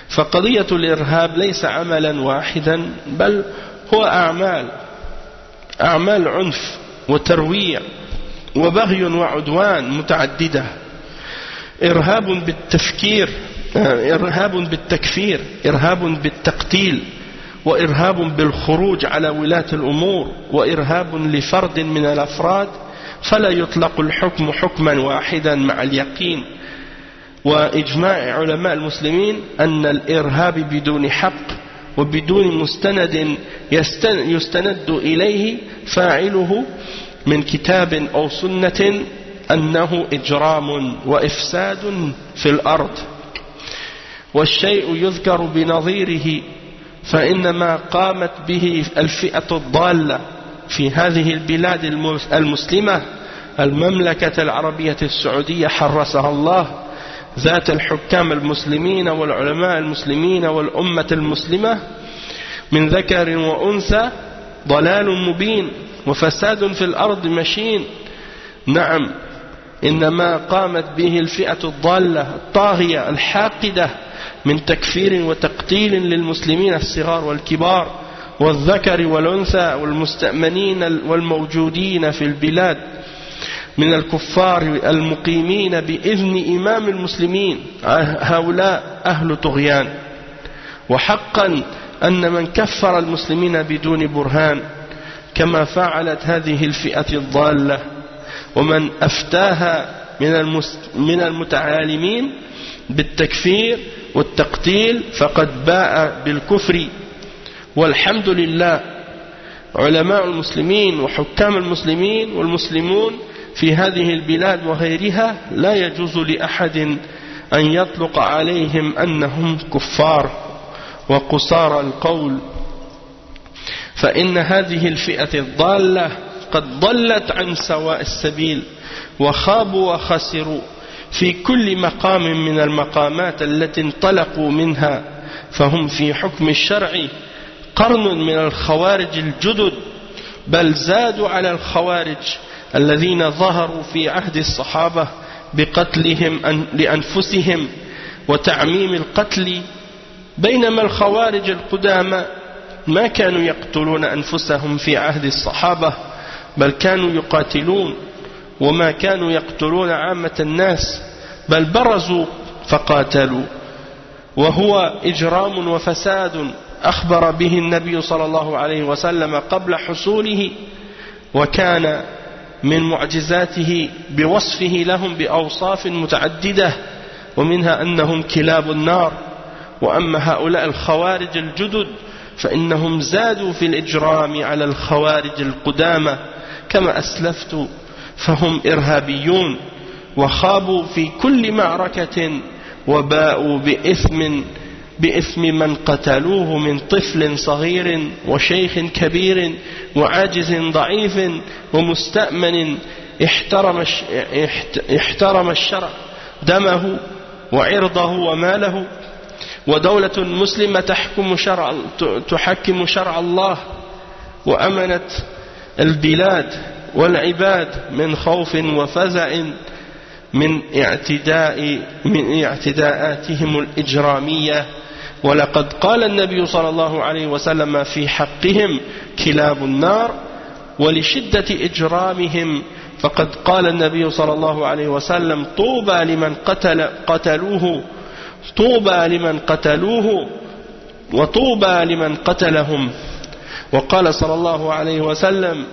فقضية الإرهاب ليس عملا واحدا بل هو أعمال عنف وترويع وبغي وعدوان متعددة، إرهاب بالتكفير، إرهاب بالتقتيل، وإرهاب بالخروج على ولاة الأمور، وإرهاب لفرد من الأفراد، فلا يطلق الحكم حكما واحدا مع اليقين. وإجماع علماء المسلمين أن الإرهاب بدون حق وبدون مستند يستند إليه فاعله من كتاب أو سنة أنه إجرام وإفساد في الأرض. والشيء يذكر بنظيره، فإن ما قامت به الفئة الضالة في هذه البلاد المسلمة المملكة العربية السعودية حرسها الله، ذات الحكام المسلمين والعلماء المسلمين والأمة المسلمة، من ذكر وأنثى ضلال مبين وفساد في الأرض مشين. نعم، إنما قامت به الفئة الضالة الطاغية الحاقدة من تكفير وتقتيل للمسلمين الصغار والكبار والذكر والأنثى والمستأمنين والموجودين في البلاد من الكفار المقيمين بإذن إمام المسلمين، هؤلاء أهل طغيان. وحقا أن من كفر المسلمين بدون برهان كما فعلت هذه الفئة الضالة ومن أفتاها من المتعالمين بالتكفير والتقتيل فقد باء بالكفر. والحمد لله علماء المسلمين وحكام المسلمين والمسلمون في هذه البلاد وغيرها لا يجوز لأحد أن يطلق عليهم أنهم كفار وقصار القول، فإن هذه الفئة الضالة قد ضلت عن سواء السبيل وخابوا وخسروا في كل مقام من المقامات التي انطلقوا منها، فهم في حكم الشرع قرن من الخوارج الجدد، بل زادوا على الخوارج الذين ظهروا في عهد الصحابة بقتلهم لأنفسهم وتعميم القتل، بينما الخوارج القدامى ما كانوا يقتلون أنفسهم في عهد الصحابة، بل كانوا يقاتلون، وما كانوا يقتلون عامة الناس، بل برزوا فقاتلوا، وهو إجرام وفساد أخبر به النبي صلى الله عليه وسلم قبل حصوله، وكان من معجزاته بوصفه لهم بأوصاف متعددة، ومنها أنهم كلاب النار. وأما هؤلاء الخوارج الجدد فإنهم زادوا في الإجرام على الخوارج القدامى كما أسلفت، فهم إرهابيون وخابوا في كل معركة وباءوا بإثم من قتلوه من طفل صغير وشيخ كبير وعاجز ضعيف ومستأمن احترم الشرع دمه وعرضه وماله، ودولة مسلمة تحكم شرع الله وأمنت البلاد والعباد من خوف وفزع من اعتداءاتهم الإجرامية. ولقد قال النبي صلى الله عليه وسلم في حقهم كلاب النار، ولشدة إجرامهم فقد قال النبي صلى الله عليه وسلم طوبى لمن قتلوه وطوبى لمن قتلهم. وقال صلى الله عليه وسلم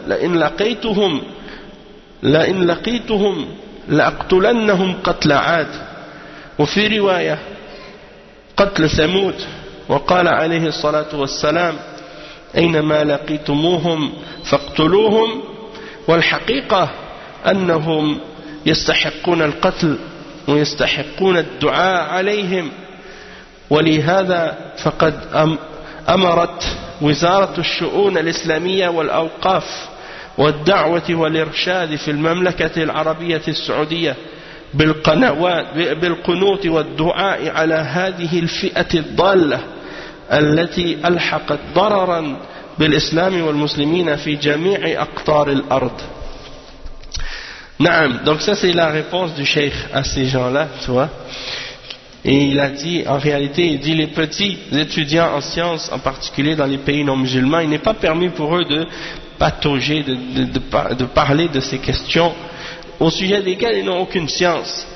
لئن لقيتهم لأقتلنهم قتل عاد، وفي رواية قتل ثمود. وقال عليه الصلاة والسلام أينما لقيتموهم فاقتلوهم. والحقيقة أنهم يستحقون القتل ويستحقون الدعاء عليهم، ولهذا فقد أمرت وزارة الشؤون الإسلامية والأوقاف والدعوة والإرشاد في المملكة العربية السعودية بالقنوت والدعاء على هذه الفئة الضالة التي ألحقت ضررا بالإسلام والمسلمين في جميع أقطار الأرض. Naam, donc ça c'est la réponse du cheikh à ces gens-là, tu vois. Et il a dit, en réalité, il dit les petits étudiants en sciences, en particulier dans les pays non musulmans, il n'est pas permis pour eux de patauger, de parler de ces questions au sujet desquelles ils n'ont aucune science.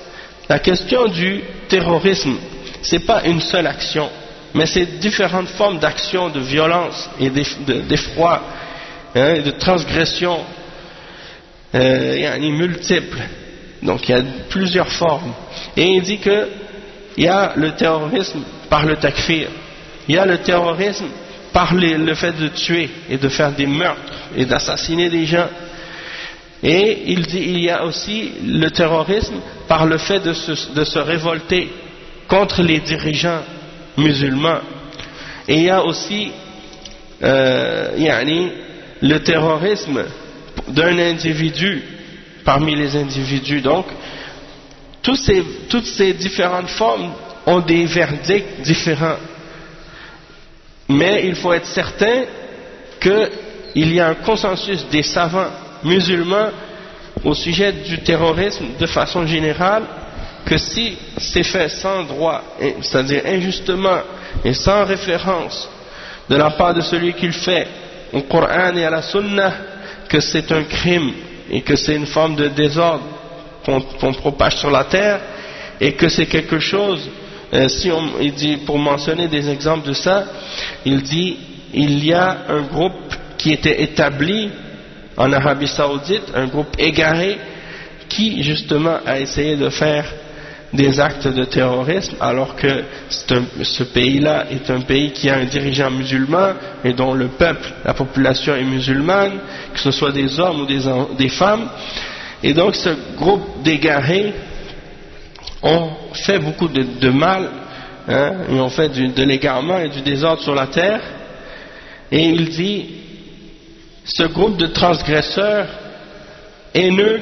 La question du terrorisme, c'est pas une seule action, mais c'est différentes formes d'action, de violence et d'effroi, de transgression. multiples. Donc il y a plusieurs formes. Et il dit que il y a le terrorisme par le takfir, il y a le terrorisme par le fait de tuer et de faire des meurtres et d'assassiner des gens. Et il dit il y a aussi le terrorisme par le fait de se révolter contre les dirigeants musulmans. Et il y a aussi le terrorisme d'un individu parmi les individus. Donc toutes ces différentes formes ont des verdicts différents, mais il faut être certain qu'il y a un consensus des savants musulmans au sujet du terrorisme de façon générale, que si c'est fait sans droit, c'est-à-dire injustement et sans référence de la part de celui qui le fait au Coran et à la Sunna, que c'est un crime et que c'est une forme de désordre qu'on propage sur la terre, et que c'est quelque chose, il dit, pour mentionner des exemples de ça, il dit il y a un groupe qui était établi en Arabie Saoudite, un groupe égaré qui justement a essayé de faire des actes de terrorisme, alors que ce pays-là est un pays qui a un dirigeant musulman et dont le peuple, la population est musulmane, que ce soit des hommes ou des femmes. Et donc ce groupe d'égarés ont fait beaucoup de mal, ils ont fait de l'égarement et du désordre sur la terre. Et il dit, ce groupe de transgresseurs haineux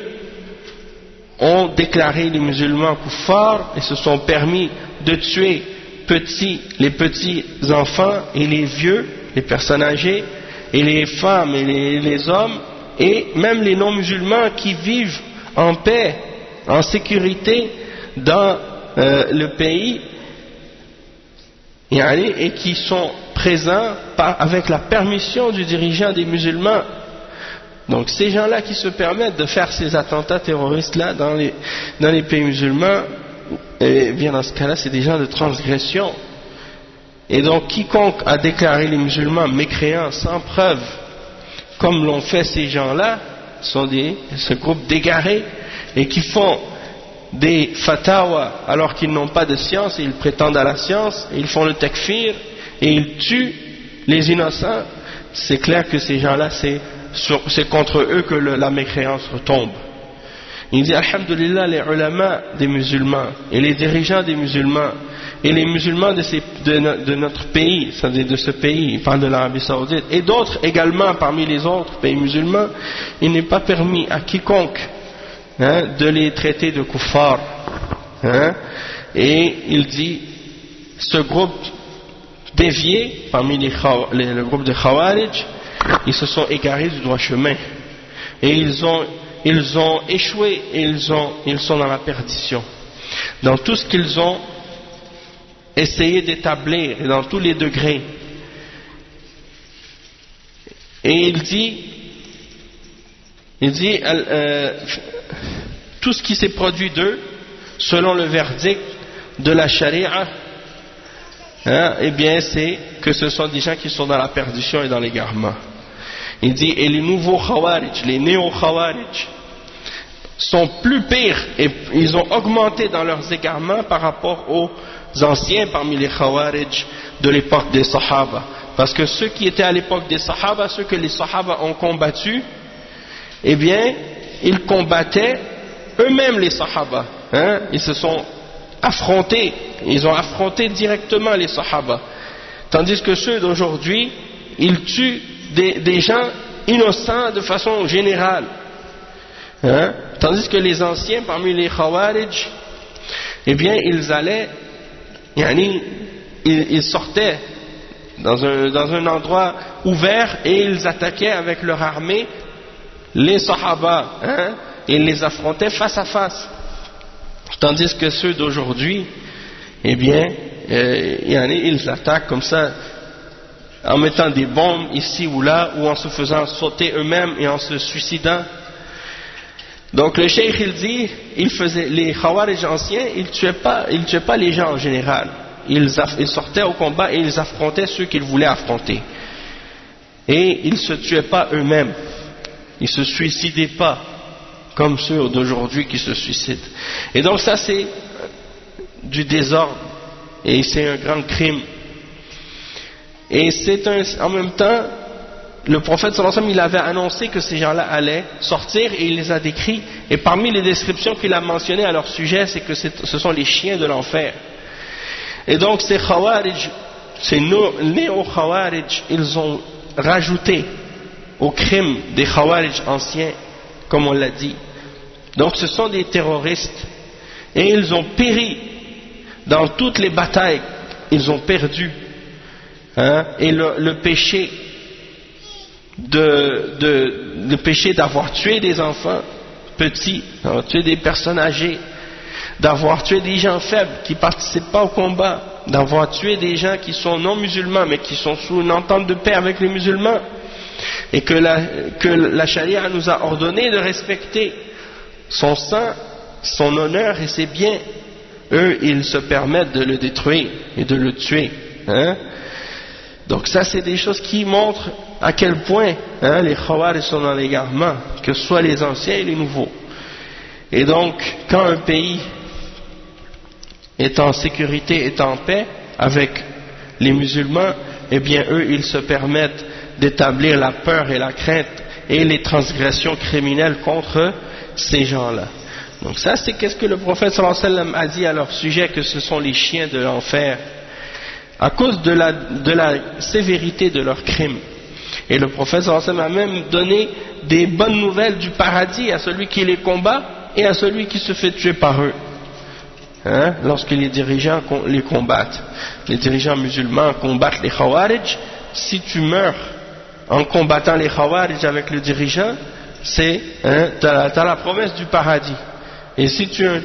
ont déclaré les musulmans kuffars et se sont permis de tuer les petits enfants et les vieux, les personnes âgées, et les femmes et les hommes, et même les non-musulmans qui vivent en paix, en sécurité dans le pays, et qui sont présents avec la permission du dirigeant des musulmans. Donc ces gens-là qui se permettent de faire ces attentats terroristes-là dans les pays musulmans, eh bien dans ce cas-là c'est des gens de transgression. Et donc quiconque a déclaré les musulmans mécréants sans preuve, comme l'ont fait ces gens-là, sont ce groupe d'égarés, et qui font des fatwas alors qu'ils n'ont pas de science, et ils prétendent à la science, et ils font le takfir, et ils tuent les innocents. C'est clair que ces gens-là, c'est contre eux que la mécréance retombe. Il dit alhamdulillah, les ulama des musulmans et les dirigeants des musulmans et les musulmans de notre pays, c'est-à-dire de ce pays, il parle de l'Arabie Saoudite, et d'autres également parmi les autres pays musulmans, il n'est pas permis à quiconque de les traiter de kuffar. Et il dit, ce groupe dévié parmi le groupe de Khawarij, ils se sont égarés du droit chemin, et ils ont échoué, et ils sont dans la perdition dans tout ce qu'ils ont essayé d'établir, et dans tous les degrés. Et il dit tout ce qui s'est produit d'eux selon le verdict de la charia, eh bien c'est que ce sont des gens qui sont dans la perdition et dans l'égarement. Il dit, et les nouveaux Khawarij, les néo-Khawarij, sont plus pires, et ils ont augmenté dans leurs égarements par rapport aux anciens parmi les Khawarij de l'époque des Sahaba. Parce que ceux qui étaient à l'époque des Sahaba, ceux que les Sahaba ont combattus, eh bien, ils combattaient eux-mêmes les Sahaba. Ils se sont affrontés, ils ont affronté directement les Sahaba. Tandis que ceux d'aujourd'hui, ils tuent des gens innocents de façon générale. Tandis que les anciens, parmi les Khawarij, eh bien, ils allaient, ils sortaient dans un endroit ouvert et ils attaquaient avec leur armée les Sahaba, et ils les affrontaient face à face. Tandis que ceux d'aujourd'hui, eh bien, ils attaquent comme ça, en mettant des bombes ici ou là, ou en se faisant sauter eux-mêmes et en se suicidant. Donc le cheikh il dit, les Khawarij anciens, ils tuaient pas les gens en général. Ils sortaient au combat et ils affrontaient ceux qu'ils voulaient affronter. Et ils se tuaient pas eux-mêmes. Ils se suicidaient pas. comme ceux d'aujourd'hui qui se suicident. Et donc ça c'est du désordre, et c'est un grand crime. Et c'est en même temps, le prophète sallallahu alayhi wa sallam, il avait annoncé que ces gens-là allaient sortir, et il les a décrits, et parmi les descriptions qu'il a mentionnées à leur sujet, c'est que ce sont les chiens de l'enfer. Et donc ces Khawarij, ces néo-Khawarij, ils ont rajouté au crime des Khawarij anciens, comme on l'a dit. Donc ce sont des terroristes, et ils ont péri dans toutes les batailles, ils ont perdu. Et le péché le péché d'avoir tué des enfants petits, d'avoir tué des personnes âgées, d'avoir tué des gens faibles qui ne participent pas au combat, d'avoir tué des gens qui sont non musulmans mais qui sont sous une entente de paix avec les musulmans, et que la charia nous a ordonné de respecter son sang, son honneur et ses biens. Eux, ils se permettent de le détruire et de le tuer. Donc ça, c'est des choses qui montrent à quel point les Khawarij sont dans l'égarement, que ce soit les anciens et les nouveaux. Et donc, quand un pays est en sécurité, est en paix avec les musulmans, eh bien eux, ils se permettent d'établir la peur et la crainte et les transgressions criminelles contre ces gens-là. Donc ça, c'est qu'est-ce que le prophète sallallahu alayhi wa sallam a dit à leur sujet, que ce sont les chiens de l'enfer, à cause de la sévérité de leurs crimes. Et le prophète sallallahu alayhi wa sallam a même donné des bonnes nouvelles du paradis à celui qui les combat et à celui qui se fait tuer par eux, lorsque les dirigeants les combattent. Les dirigeants musulmans combattent les Khawarij. Si tu meurs en combattant les Khawarij avec le dirigeant, c'est t'as la promesse du paradis. Et si tu en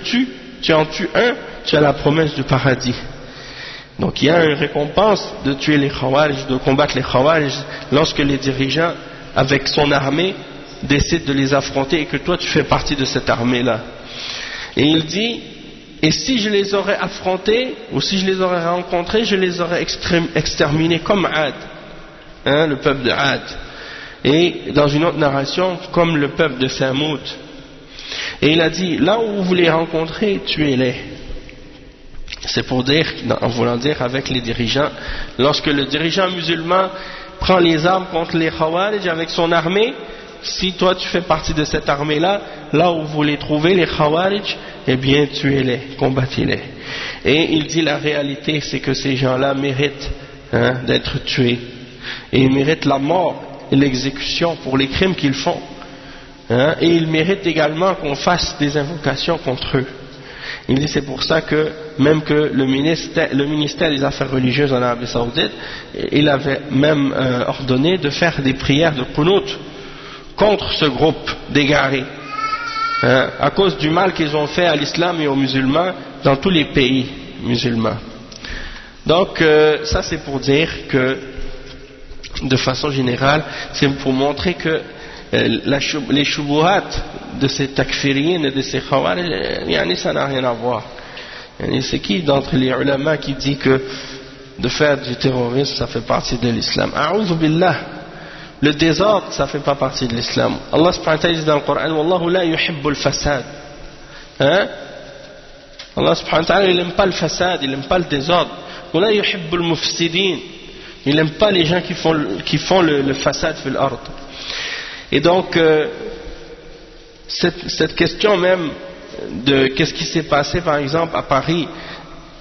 tues un, tu as la promesse du paradis. Donc il y a une récompense de tuer les Khawarij, de combattre les Khawarij, lorsque les dirigeants, avec son armée, décident de les affronter et que toi tu fais partie de cette armée-là. Et il dit, et si je les aurais affrontés, ou si je les aurais rencontrés, je les aurais exterminés comme Ad, le peuple de Ad. Et dans une autre narration, comme le peuple de Samoud. Et il a dit, là où vous les rencontrez, tuez-les. C'est pour dire, en voulant dire avec les dirigeants, lorsque le dirigeant musulman prend les armes contre les Khawarij avec son armée, si toi tu fais partie de cette armée-là, là où vous les trouvez, les Khawarij, eh bien tuez-les, combattez-les. Et il dit la réalité, c'est que ces gens-là méritent d'être tués. Et ils méritent la mort et l'exécution pour les crimes qu'ils font. Et ils méritent également qu'on fasse des invocations contre eux. Il dit c'est pour ça que même que le ministère des Affaires religieuses en Arabie Saoudite, il avait même ordonné de faire des prières de qunut contre ce groupe d'égarés, à cause du mal qu'ils ont fait à l'islam et aux musulmans dans tous les pays musulmans. Donc ça c'est pour dire que de façon générale, c'est pour montrer que les shubuhat de ces takfiriyin et de ces khawarij, ça n'a rien à voir. C'est qui d'entre les ulama qui dit que de faire du terrorisme ça fait partie de l'islam? A'udhu billah, le désordre ça fait pas partie de l'islam. Allah subhanahu wa ta'ala dit dans le Coran, Wallahu la yuhibbul fasad. Allah subhanahu wa ta'ala il n'aime pas le fasad, il n'aime pas le désordre. Wa la yuhibbul mufsidin, il n'aime pas les gens qui font le fasad fil ard. Et donc cette question même de qu'est-ce qui s'est passé par exemple à Paris,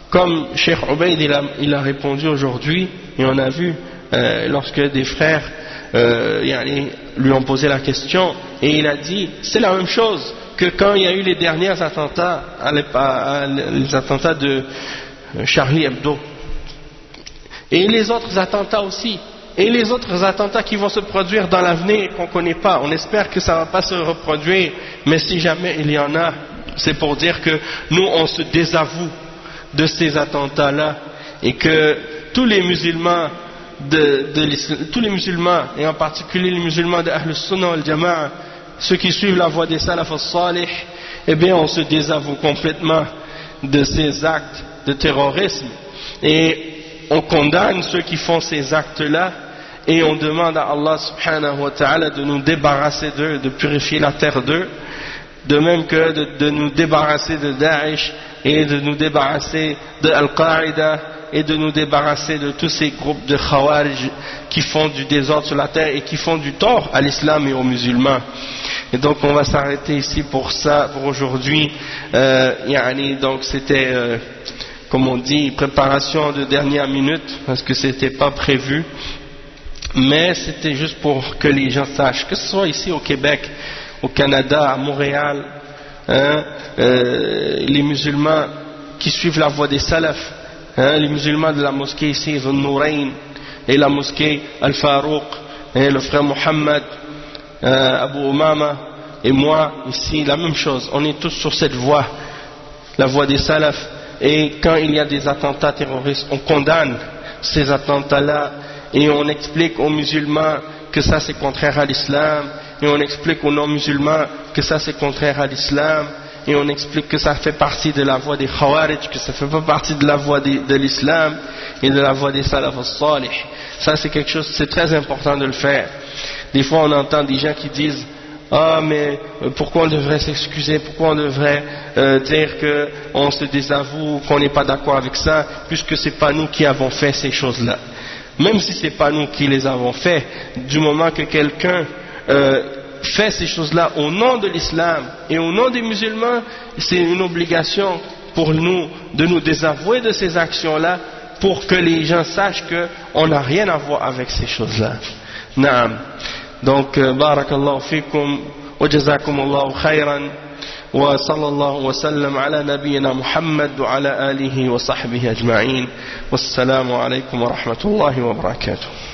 comme Cheikh Ubaid il a répondu aujourd'hui, et on a vu lorsque des frères lui ont posé la question, et il a dit c'est la même chose que quand il y a eu les derniers attentats, les attentats de Charlie Hebdo, et les autres attentats aussi, et les autres attentats qui vont se produire dans l'avenir qu'on ne connaît pas. On espère que ça ne va pas se reproduire, mais si jamais il y en a, c'est pour dire que nous on se désavoue de ces attentats-là, et que tous les musulmans tous les musulmans, et en particulier les musulmans de Ahl Sunnah wal Jama'a, ceux qui suivent la voie des Salaf as-Salih, eh bien on se désavoue complètement de ces actes de terrorisme, et on condamne ceux qui font ces actes-là, et on demande à Allah subhanahu wa ta'ala de nous débarrasser d'eux, de purifier la terre d'eux, de même que de nous débarrasser de Daesh et de nous débarrasser de Al-Qaïda et de nous débarrasser de tous ces groupes de Khawarij qui font du désordre sur la terre et qui font du tort à l'islam et aux musulmans. Et donc on va s'arrêter ici pour ça, pour aujourd'hui. Donc c'était, comme on dit, préparation de dernière minute, parce que c'était pas prévu. Mais c'était juste pour que les gens sachent, que ce soit ici au Québec, au Canada, à Montréal, les musulmans qui suivent la voie des salafs, les musulmans de la mosquée ici, Zun-Nourayn, et la mosquée Al-Farouq, et le frère Mohammed, Abu Umama, et moi, ici, la même chose. On est tous sur cette voie, la voie des salafs, et quand il y a des attentats terroristes, on condamne ces attentats-là, et on explique aux musulmans que ça c'est contraire à l'islam, et on explique aux non-musulmans que ça c'est contraire à l'islam, et on explique que ça fait partie de la voie des Khawarij, que ça fait pas partie de la voie de l'islam et de la voie des salaf as-salih. Ça c'est quelque chose, c'est très important de le faire. Des fois on entend des gens qui disent ah mais pourquoi on devrait s'excuser, pourquoi on devrait dire qu'on se désavoue, qu'on n'est pas d'accord avec ça, puisque c'est pas nous qui avons fait ces choses-là. Même si c'est pas nous qui les avons fait, du moment que quelqu'un fait ces choses-là au nom de l'islam et au nom des musulmans, c'est une obligation pour nous de nous désavouer de ces actions-là pour que les gens sachent qu'on n'a rien à voir avec ces choses-là. Naam. Donc, barakallahu fikum wa jazakumullahu khayran wa sallallahu wa sallam ala nabiyyina Muhammad wa ala alihi wa sahbihi ajma'in. Wassalamu alaykum wa rahmatullahi wa barakatuh.